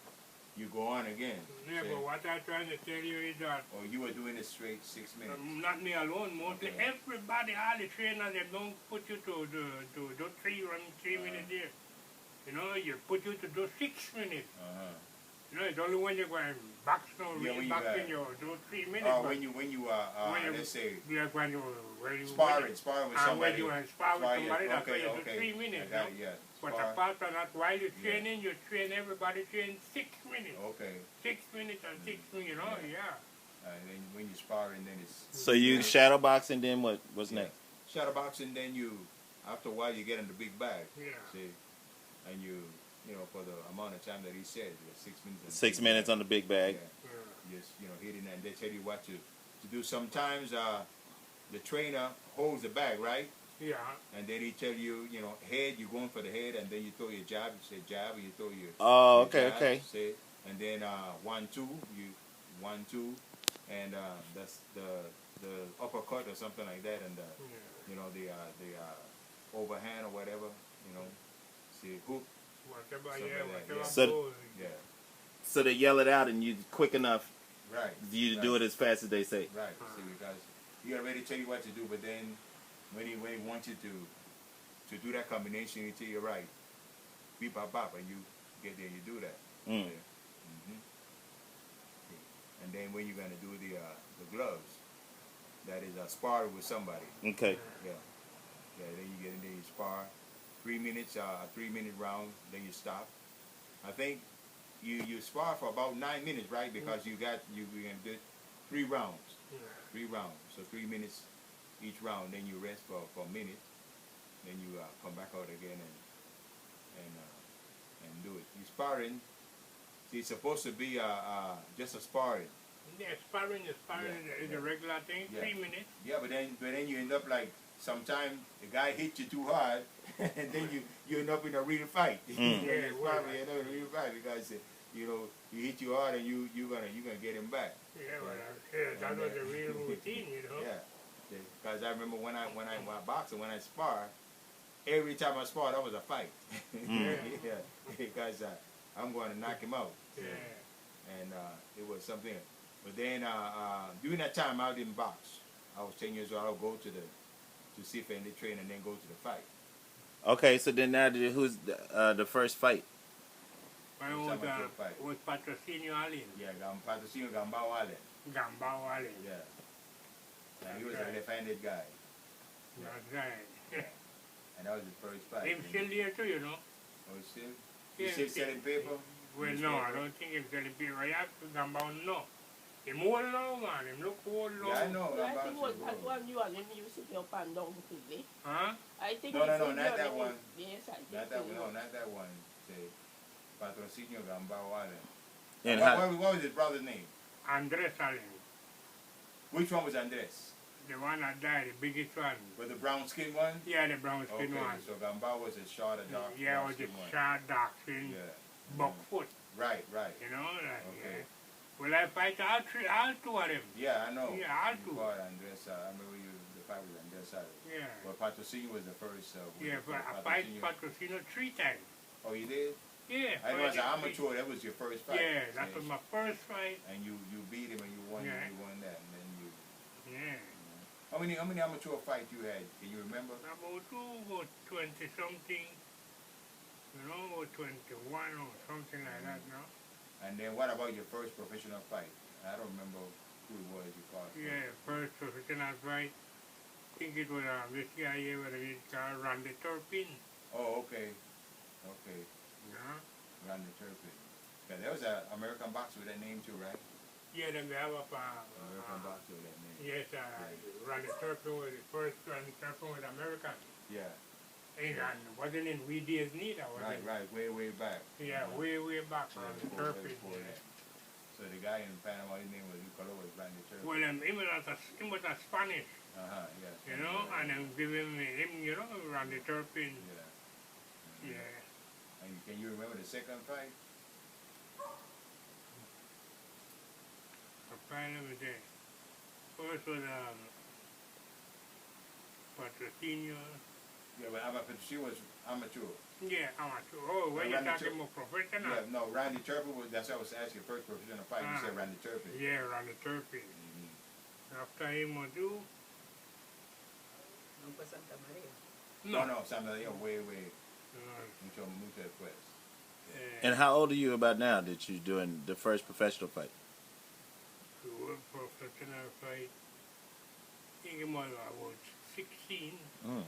you go on again. Yeah, See? but what I'm trying to tell you is that Or you were doing it straight 6 minutes. not me alone, mostly Okay. everybody, all the trainers, they don't put you to do 3 minutes there. You know, you put you to do 6 minutes. Uh-huh. You know, it's only when you're going box now, Yeah, real when you boxing, got- you do 3 minutes. Or but when you when you- let's say yeah, when you sparring with when somebody. you spar with somebody, that's why okay, you do okay. 3 minutes. I got No? it, yeah. But Spar. apart from that, while you're Yeah. training, you train everybody train 6 minutes. Okay. 6 minutes and 6 minutes, you know, yeah. And then when you sparring, then it's So you shadow boxing, then what's Yeah. next? shadow boxing. Then you, after a while, you get in the big bag. Yeah. See, and you know, for the amount of time that he said, 6 minutes. in the 6 big minutes bag. on the big bag. Yeah. Just hitting, and they tell you what to do. Sometimes the trainer holds the bag, right? Yeah. And then he tell you, head, you're going for the head, and then you throw your jab, you say jab, and you throw your Oh, your okay, jab, okay. say, and then 1, 2, you 1, 2, and that's the uppercut or something like that, and the overhand or whatever, see hook, Whatever, Something yeah, like that, whatever yeah. So- goes. yeah, So they yell it out, and you quick enough. right. You right. do it as fast as they say. Right. See, because he already tell you what to do, but then when he wants you to do that combination, he tell you right, beep bop bop, and you get there, you do that. Mm. Mhm. And then when you're gonna do the gloves, that is spar with somebody. Okay. Yeah. Then you get in there, you spar. 3 minutes, a 3-minute round, then you stop. I think you spar for about 9 minutes, right? Because you're gonna do 3 rounds. Yeah. 3 rounds. So 3 minutes each round. Then you rest for a minute. Then you come back out again and do it. You sparring. See, it's supposed to be just a sparring. Yeah, sparring is Yeah. a regular thing, Yeah. 3 minutes. Yeah, but then you end up like sometimes the guy hit you too hard, and then you end up in a real fight. Mm. Yeah, You end up in a real fight because he hit you hard and you're gonna get him back. Yeah, well, that was a real routine, you know. Yeah, because I remember when I box and when I spar, every time I spar that was a fight. Mm. Yeah, because I'm going to knock him out. Yeah. And it was something. But then during that time I didn't box. I was 10 years old. I would go to see Fenley train and then go to the fight. Okay, so then now who's the first fight? I Which was, time was your fight? was Patrocinio Allen, Yeah, Patrocinio Gambao Allen. Gambao Allen. Yeah. And he was a Okay. left-handed guy. That's right. And that was his first fight. Him still there too, you know. Oh, he's still? Yeah, He's still selling paper? Well, He's no, still- I don't think him selling paper. I have to Gambao, no. Him old now, man. Him look old now. Yeah, I know. I Gambao think was still that go. one you and him used to go up and down quickly. Huh? I think No, it's not in that your one. Yes, I think Not that so, one. you No, know. not that one. Say, Patrocinio Gambao Allen. And What, how, what was his brother's name? Andres Allen. Which one was Andres? The one that died, the biggest one. Was the brown skin one? Yeah, the brown Okay, skin one. so Gambao was a shorter, dark Yeah, brown with the skin one. short, dark skin, Yeah. buck foot. Right. You know, like, Okay. yeah. Well, I fight all two of them. Yeah, I know. Yeah, all You two. fought Andres. I remember you, the fight was on their side. Yeah. Well, Patrocinio was the first. Yeah, but I fight Patrocinio 3 times. Oh, you did? Yeah. I know as an amateur, that was your first fight. Yeah, that was my first fight. And you beat him and you won. Yeah. You won that, and then you. Yeah. How many amateur fights you had? Can you remember? About 20 something. You know, or 21 or something like that, no? And then what about your first professional fight? I don't remember who it was you fought. Yeah, first professional fight. I think it was this guy here with a called Randy Turpin. Oh, okay. Okay. Yeah. Randy Turpin. Yeah, there was an American boxer with that name too, right? Yeah, then we have a American boxer with that name. yes, Randy Turpin was the first Randy Turpin with American. Yeah. And wasn't in We Days neither, was Right, it? right. Way back. Yeah, way back Yeah, Randy before Turpin. that. Yeah. So the guy in Panama, his name was Randy Turpin. Well, he was a Spanish, Yes. you know, and I'm giving him, you know, Randy Turpin. Yeah. Yeah. And can you remember the second fight? The final was there. First was Patrocinio. Yeah, but she was amateur. Yeah, amateur. Oh, when you're talking about professional? Yeah, no, Randy Turpin was, that's what I was asking, first professional fight, you said Randy Turpin. Yeah, Randy Turpin. Mm-hmm. After him, what do? No fue Santa María. No, Santa María, way, mucho después. And how old are you about now that you're doing the first professional fight? Professional fight. I think it was about 16. Mm.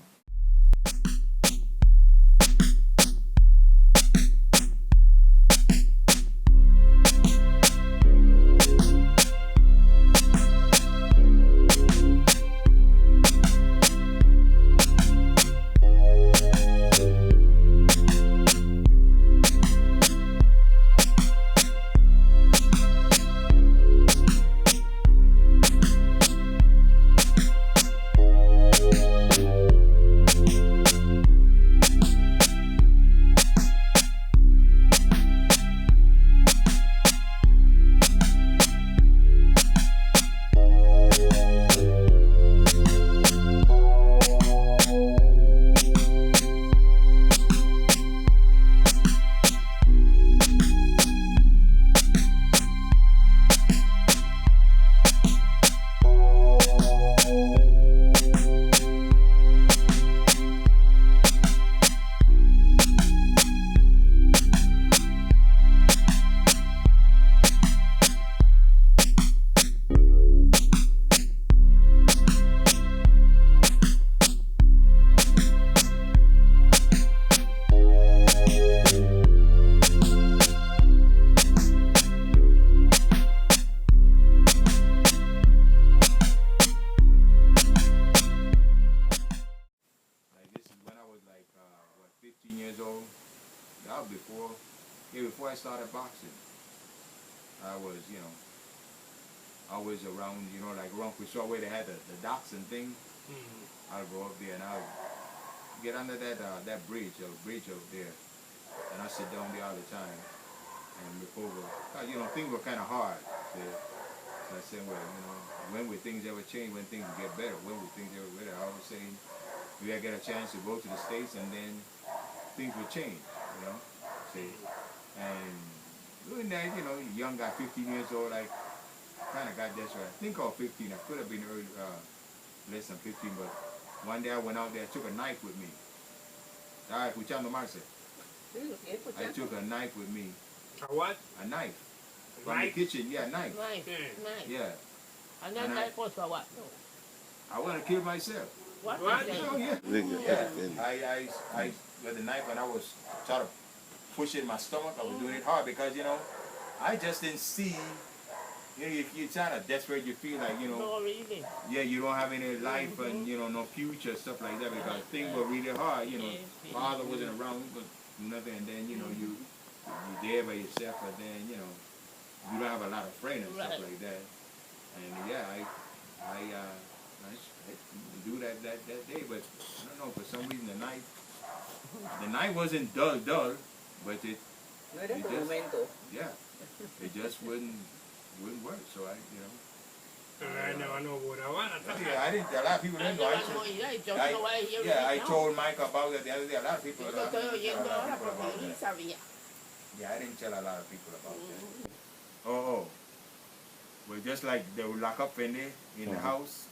Before I started boxing, I was, always around, like around Quishwa where they had the docks and things. Mm-hmm. I'll go up there and I'll get under that bridge up there, and I sit down there all the time and look over. Things were kind of hard. So I said, well, when will things ever change? When things will get better? When will things ever better? I was saying, we gotta get a chance to go to the States and then things will change, See? And doing that, young guy, 15 years old, I kind of got this right. I think I was 15. I could have been early, less than 15, but one day I went out there, I took a knife with me. I took a knife with me. A what? A knife. From the kitchen, yeah, knife. Knife. Yeah. And then that was for what? I want to kill myself. What? Oh, yeah. I with the knife and I was trying to push it in my stomach. I was doing it hard because, I just didn't see, if you're trying to desperate, you feel like, No, really. yeah, you don't have any life and, no future, stuff like that, because things were really hard, Father wasn't around, but nothing, and then, you're there by yourself, but then, you don't have a lot of friends and stuff like that. And yeah, I do that day, but I don't know, for some reason the night wasn't dull, but it just wouldn't work. So I, So I never don't know what I want. Yeah, I didn't. A lot of people didn't know. I told Mike about it the other day. A lot of people don't know about that. Yeah, I didn't tell a lot of people about that. Oh. Well, just like they would lock up Fenley in the house.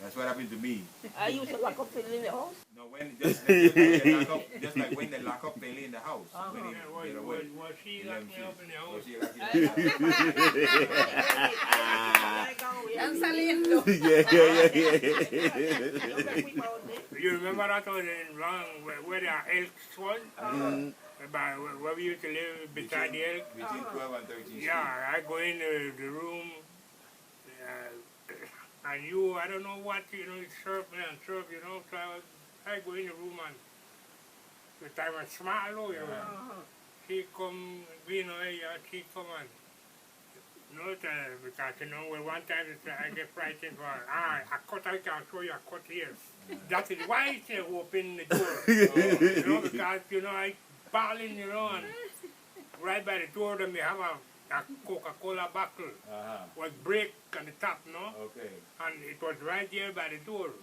That's what happened to me. I used to lock up Fenley in the house. No, just like when they lock up Fenley in the house. When he get away. Was she locked me up in the house? Was she locked you up in the house? I'm saliendo. You remember that was in wrong where the elks was? Where we used to live beside the elk? Between 12 and 13 Street. Yeah, I go in the room, and you, I don't know what, serve me and serve, so I go in the room and the time was small, she come, she come and, because, well, one time I get frightened for, I cut, I can show you a cut here. That is why she opened the door, because, I bawling, and right by the door, then we have a Coca-Cola bottle was break on the top, Okay. and it was right there by the door.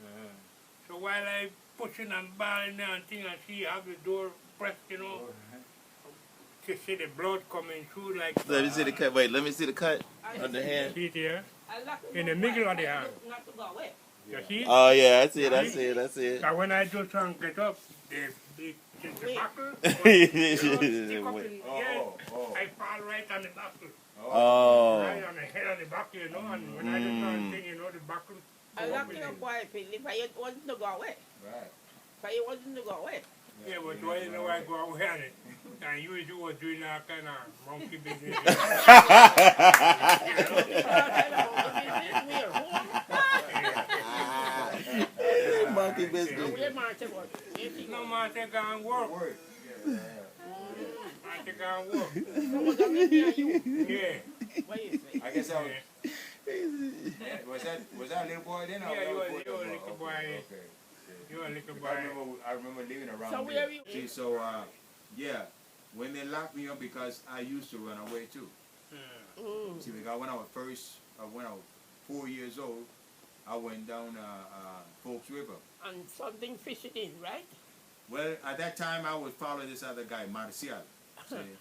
So while I pushing and bawling there and thing, and she have the door pressed, she see the blood coming through like. Let me see the cut. Wait, let me see the cut on the hand. See it here? In the middle of the hand. You see? Oh yeah, I see it. So when I do try and get up, the buckle, stick up in I fall right on the buckle. Oh. Right on the head of the buckle, and when I do try and thing, the buckle. I locked you up, boy, if I wasn't to go away. Right. If I wasn't to go away. Yeah, but why you know I go away on it? And you was doing that kind of monkey business. Monkey business. No, Martha can work. Martha can work. Yeah. I guess I was. Was that a little boy then? Yeah, you were a little boy. Okay. You were a little boy. I remember living around So there. where you? See, so yeah, when they locked me up because I used to run away too. See, because when I was 4 years old, I went down Folks River. And something fishing in, right? Well, at that time, I would follow this other guy, Marcial. See,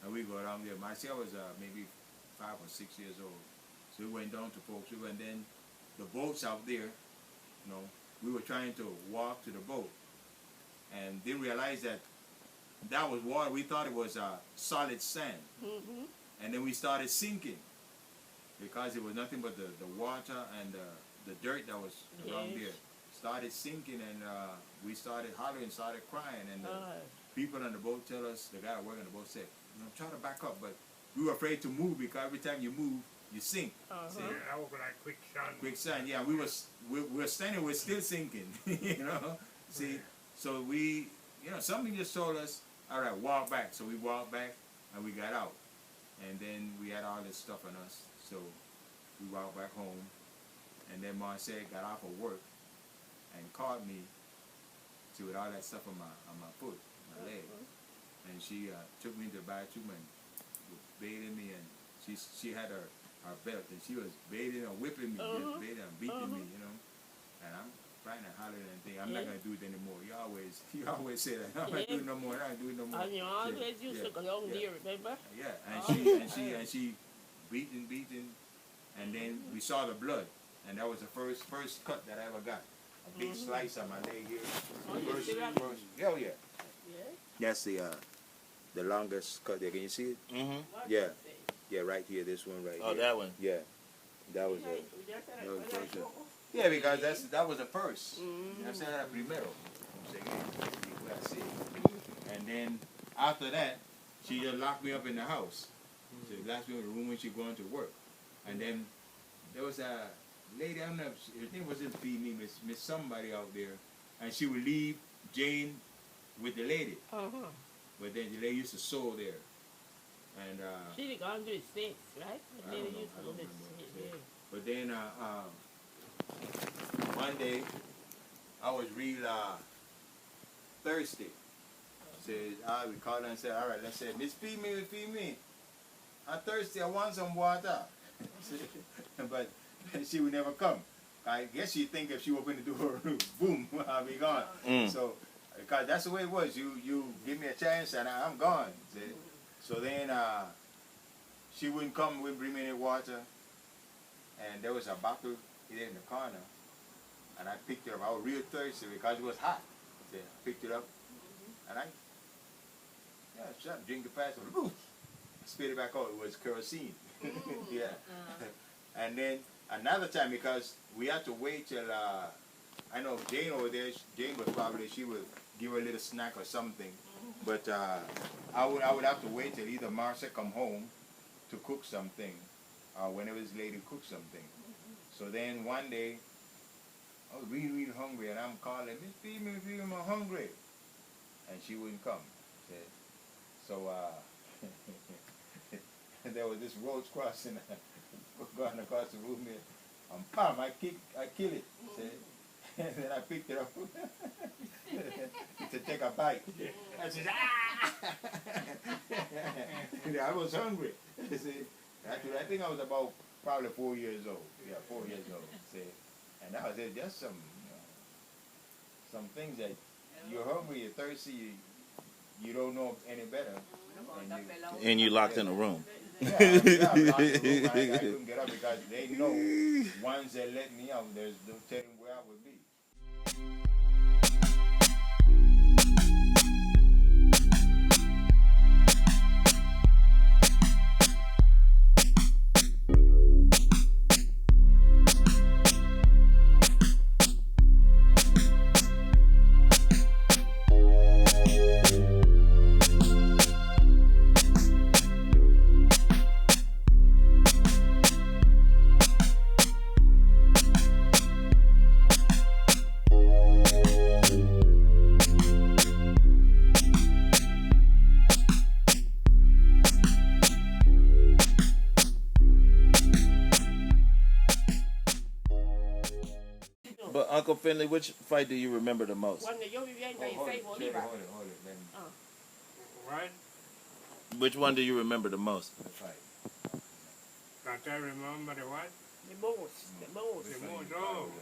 and we go down there. Marcial was maybe 5 or 6 years old. So we went down to Folks River, and then the boats out there, we were trying to walk to the boat. And they realized that was water. We thought it was solid sand. And then we started sinking because it was nothing but the water and the dirt that was around there. Started sinking, and we started hollering, started crying, and the people on the boat tell us, the guy working on the boat said, try to back up, but we were afraid to move because every time you move, you sink. See, I was like quicksand. Quicksand, yeah, we were standing, we're still sinking, See, so we, something just told us, all right, walk back. So we walked back, and we got out. And then we had all this stuff on us, so we walked back home. And then Marcel got off of work and caught me with all that stuff on my foot, my leg. And she took me to the bathroom and was bathing me, and she had her belt, and she was bathing and whipping me, just bathing and beating me, And I'm trying to holler and think, I'm not gonna do it anymore. You always say that. I'm not doing no more. I'm not doing no more. And you always used to go down there, remember? Yeah, and she beating, and then we saw the blood, and that was the first cut that I ever got. A big slice on my leg here. Hell yeah. That's the longest cut there. Can you see it? Yeah. Yeah, right here. This one right here. Oh, that one. Yeah. That was the first one. Yeah, because that was the first. That's the primero. And then after that, she just locked me up in the house. She locked me in the room when she going to work. And then there was a lady, I don't know, her name wasn't me, Miss somebody out there, and she would leave Jane with the lady. But then the lady used to sew there. And she gone to the States, right? I don't remember. But then one day I was real thirsty. We called her and said, all right, let's say, Miss feed me. I'm thirsty, I want some water. But she would never come. I guess she'd think if she opened the door, boom, I'll be gone. So, because that's the way it was. You give me a chance and I'm gone. See? So then she wouldn't come, wouldn't bring me any water. And there was a bottle here in the corner. And I picked it up. I was real thirsty because it was hot. See? I picked it up. And I drink the fast. Spit it back out. It was kerosene. Yeah. And then another time, because we had to wait till, I know Jane over there, Jane was probably, she would give her a little snack or something. But I would have to wait till either Marcia come home to cook something, or whenever this lady cooked something. So then one day, I was really, really hungry, and I'm calling, Miss Phoebe, I'm hungry. And she wouldn't come. See? So there was this road crossing, going across the room here. Bam, I kill it. See? And then I picked it up to take a bite. I said, I was hungry. See? Actually, I think I was about probably 4 years old. Yeah, 4 years old. See? And that was it. Just some things that you're hungry, you're thirsty, you don't know any better. And you locked in a room. Yeah, I locked in the room. I couldn't get up because they know once they let me out, there's no telling where I would be. But Uncle Fenley, which fight do you remember the most? Cuando yo vivía en Hold Calle it, 6 Bolívar. hold it. Let me Right? Which one do you remember the most? fight. That I remember the what? The boxe. The boxe. Which The one most, you thought was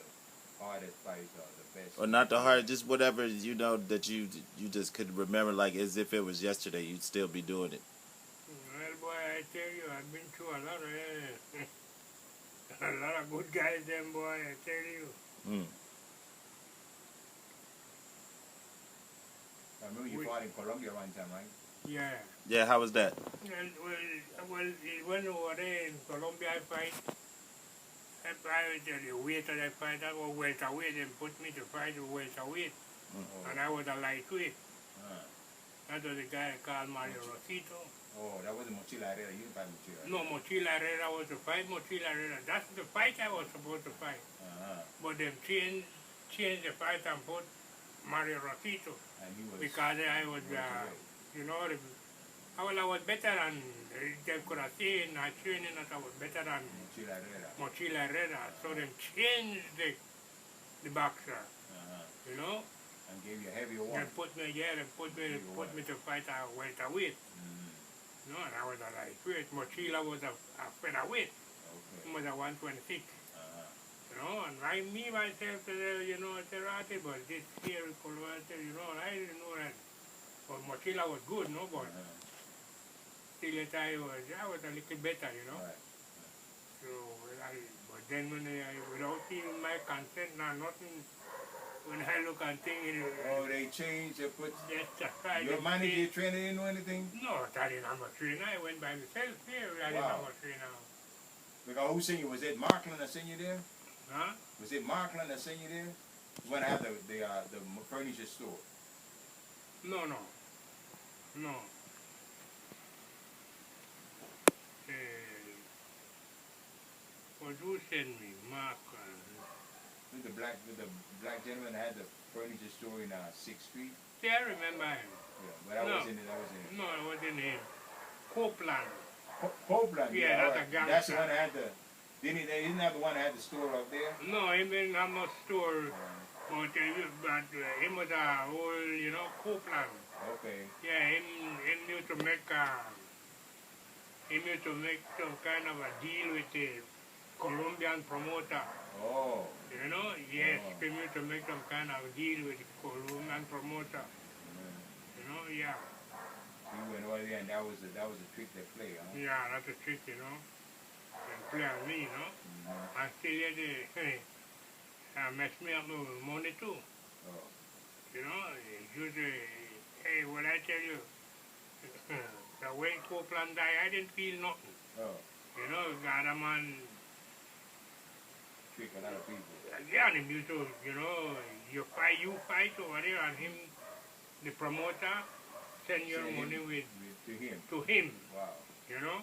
the hardest fight or the best? Or not the hard, just whatever you know that you just could remember, like as if it was yesterday, you'd still be doing it. Well, boy, I tell you, I've been through a lot of a lot of good guys, them boy, I tell you. I remember you fought in Colombia one time, right? Yeah. Yeah, how was that? Well, it went over there in Colombia, I fight. I tell you, weight that I fight, that was welterweight. They put me to fight the welterweight. And I was a lightweight. That was the guy called Mario Rosito. Oh, that wasn't Mochila Herrera. You didn't fight Mochila Herrera. No, Mochila Herrera was to fight Mochila Herrera. That's the fight I was supposed to fight. But they changed the fight and put Mario Rosito. And he was Because I was, you know, I was better than, they could have seen, I training that I was better than Mochila Herrera. Mochila Herrera. So they changed the boxer, you know. And gave you a heavier one. They put me to fight a welterweight. You know, and I was a lightweight. Mochila was a featherweight. Okay. He was a 126. You know, and myself, you know, karate, but this here, you know, I didn't know that. But Mochila was good, no, but still I was a little better, you know. Right. So, but then when without even my consent, nothing, when I look and think, Oh, they changed, they put... yes, Your manager, your trainer didn't know anything? No, I didn't have a trainer. I went by myself here. I didn't have a trainer. Because who sent you? Was it Markland that sent you there? Huh? Was it Markland that sent you there? When I had the furniture store. No. What you send me, Mark? With the black gentleman that had the furniture store in 6th Street? Yeah, I remember him. Yeah, but that wasn't it. No, it wasn't him. Copeland. Copeland? Yeah, that's right. a gangster. That's the one that had the... Isn't that the one that had the store up there? No, he didn't have no store. But him was a whole, you know, Copeland. Okay. Yeah, him used to make some kind of a deal with the Colombian promoter. Oh. You know, yes, Oh. came here to make some kind of deal with the Colombian promoter. You know, yeah. He went over there and that was a trick they play, huh? Yeah, that's a trick, you know. They play on me, you know. Mm-hmm. I still had to mess me up with money too. Oh. You know, usually, hey, what I tell you, the way Copeland died, I didn't feel nothing. Oh. You know, God, a man, Trick a lot of people. yeah, and him used to, you know, you fight over there, and him, the promoter, send your Send money him to him. to him, Wow. you know.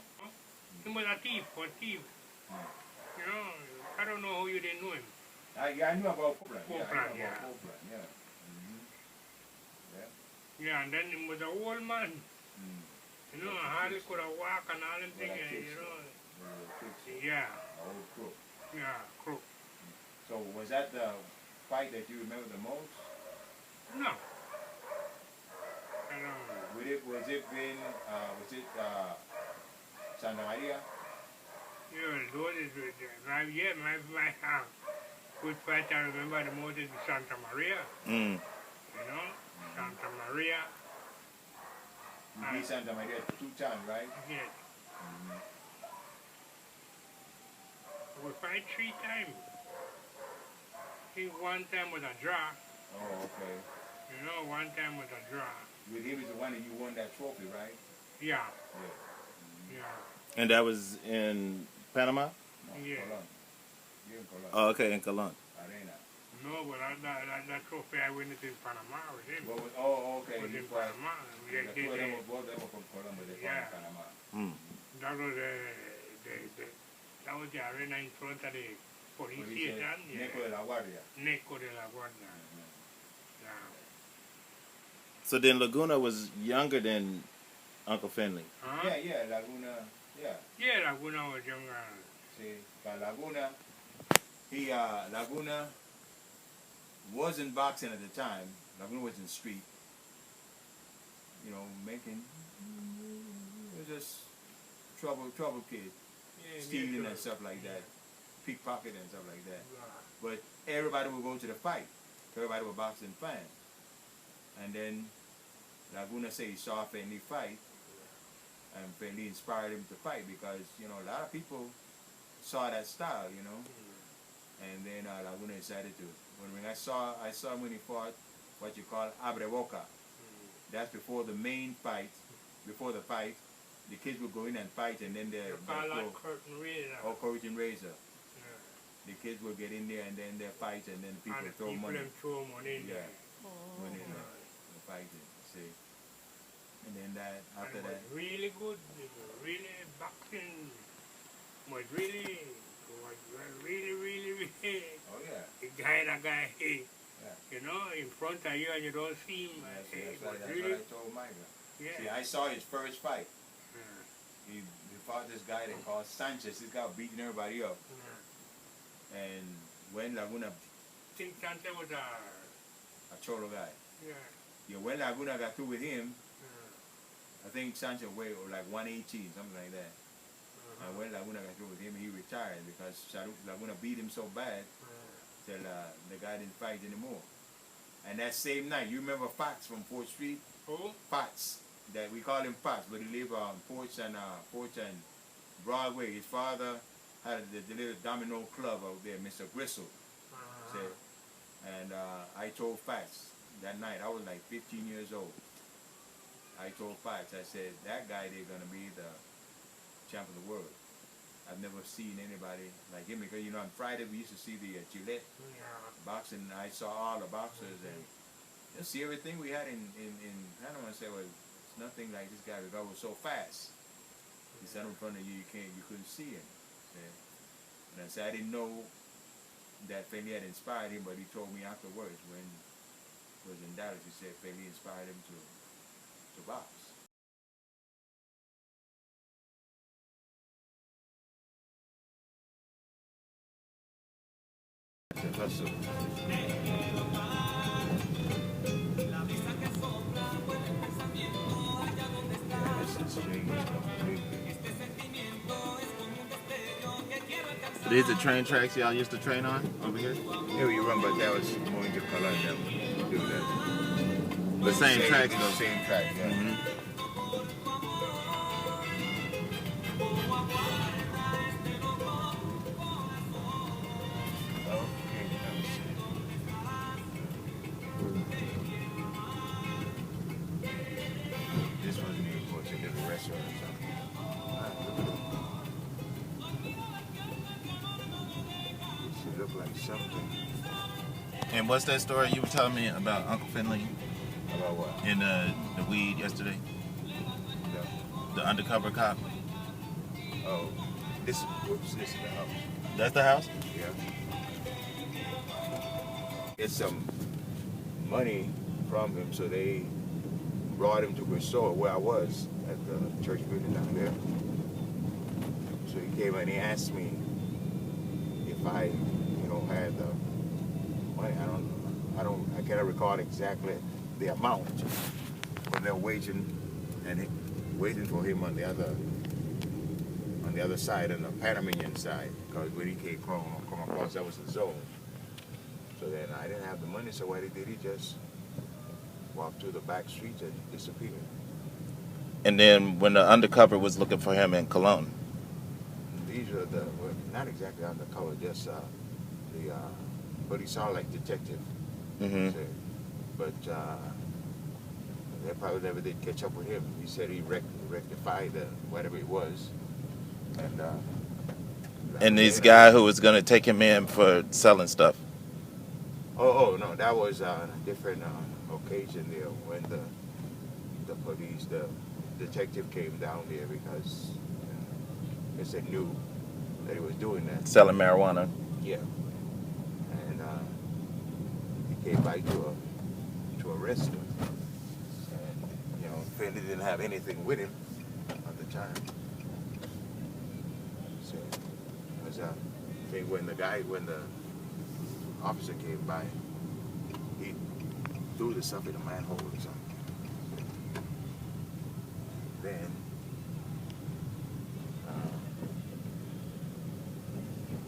He was a thief, You know, I don't know how you didn't know him. I knew about Copeland. Yeah, I Copeland, knew yeah. about Copeland, yeah. Mm-hmm. Yeah. Yeah, and then he was an old man. Mm. You know, hardly could have walk and all them Well, things, that you kid's know. Yeah. Yeah, Old crook. yeah, crook. So was that the fight that you remember the most? No. I don't Was it Santa Maria? you know, those is, yeah, my good fight I remember the most is Santa Maria. Mm. You know, Santa Maria. You beat Santa Maria 2 times, right? Yes. Mm-hmm. We fight 3 times. I think one time was a draw. Oh, okay. You know, one time was a draw. With him is the one that you won that trophy, right? Yeah, Yeah. yeah. And that was in Panama? No, Yeah. Colon. You're in Colon. Oh, okay, in Colon. Arena. No, but that trophy I win it in Panama with him. Okay. Was You in fought. Panama. The two of them were both from Colon, but they fought Yeah. in Panama. Mm. That was that was the arena in front of the police What he said, station. Nico de la Guardia. Neco de la Guardia. Yeah. So then Laguna was younger than Uncle Fenley. Huh? Yeah, Laguna. Yeah. Yeah, Laguna was younger. See, but Laguna, Laguna wasn't boxing at the time. Laguna was in the street, you know, making, it was just trouble kid, Yeah, stealing yeah, and stuff like that, pickpocket and stuff like that. Yeah. But everybody would go to the fight. Everybody was boxing fan. And then Laguna said he saw Fenley fight, and Fenley inspired him to fight because, you know, a lot of people saw that style, you know. And then Laguna decided to. When I saw him when he fought what you call abre boca. That's before the main fight. Before the fight, the kids would go in and fight, and then You call that curtain raiser. or curtain raiser. Yeah. The kids will get in there and then they fight, and then people And the throw people money. them throw money in Yeah, there. money in there, the fighting. See, and then that after And it that, was really good. It was really boxing. Was really, really. oh yeah, That guy, yeah. you know, in front of you and you don't see him. That's It what was I really, told Micah. yeah. See, I saw his first fight. Yeah. He fought this guy they called Sanchez. This guy was beating everybody up. Yeah. And when Laguna, I think Santa was a Cholo guy, yeah. when Laguna got through with him, Yeah. I think Sanchez weighed like 118, something like that. And when Laguna got through with him, he retired because Laguna beat him so bad till the guy didn't fight anymore. And that same night, you remember Fox from 4th Street? Who? Fox, that we call him Fox, but he lived on Porch and Broadway. His father had the little domino club out there, Mr. Gristle. Said, and I told Fox that night, I was like 15 years old. I told Fox, I said, that guy they're going to be the champ of the world. I've never seen anybody like him because, you know, on Friday we used to see the Gillette boxing. I saw all the boxers and just see everything we had in Panama. I said, well, it's nothing like this guy because it was so fast. He sat in front of you, you couldn't see him. And I said, I didn't know that Fenley had inspired him, but he told me afterwards when he was in Dallas, he said Fenley inspired him to box. This is strange. These the train tracks y'all used to train on over here? Yeah, you remember that was going to Colombia to do that. The same tracks though. Same track, yeah. Mm-hmm. Okay, let me see. This was near, of course, a little restaurant or something. It looked like something. And what's that story you were telling me about Uncle Fenley About what? in the weed yesterday? The undercover cop. Oh, this is the house. That's the house? Yeah. Get some money from him, so they brought him to Restore, where I was at the church building down there. So he came and he asked me if I, had the money. I cannot recall exactly the amount, but they're waiting for him on the other side, on the Panamanian side, because when he came across, that was the zone. So then I didn't have the money, so what he did, he just walked to the back streets and disappeared. And then when the undercover was looking for him in Cologne. These are not exactly undercover, just but he sounded like detective. Mm-hmm. But they probably never did catch up with him. He said he rectified whatever it was. And this guy who was going to take him in for selling stuff. Oh no, that was on a different occasion there when the police, the detective came down there because they knew that he was doing that. Selling marijuana. Yeah. And he came by to arrest him. And, Fenley didn't have anything with him at the time. So, I think when the officer came by, he threw the stuff in a manhole or something. Then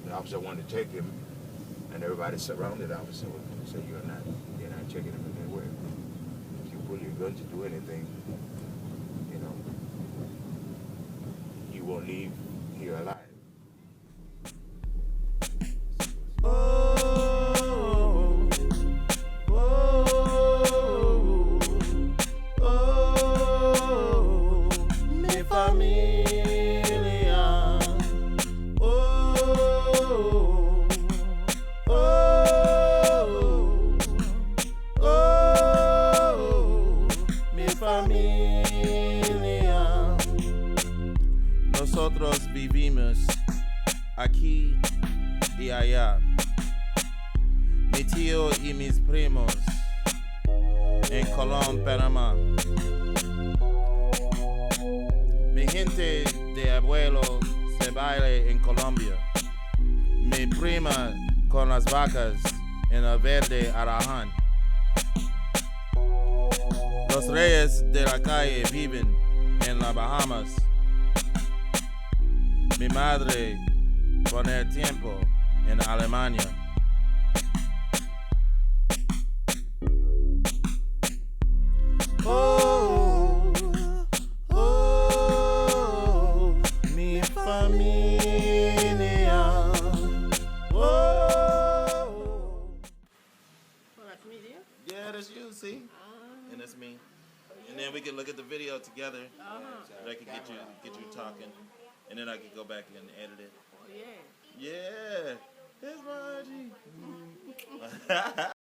the officer wanted to take him, and everybody surrounded the officer and said, "You're not taking him anywhere. If you pull your gun to do anything, you won't leave here alive." Nosotros vivimos aquí y allá. Mi tío y mis primos en Colón, Panamá. Mi gente de abuelo se baila en Colombia. Mi prima con las vacas en el verde Araján. Los reyes de la calle viven en las Bahamas. Mi madre con el tiempo en Alemania. Oh, oh, mi familia. Oh. Oh, that's me there? Yeah, that's you, see? And that's me. And then we can look at the video together. And I can get you talking. And then I can go back and edit it. Oh, yeah. Yeah. Here's my IG.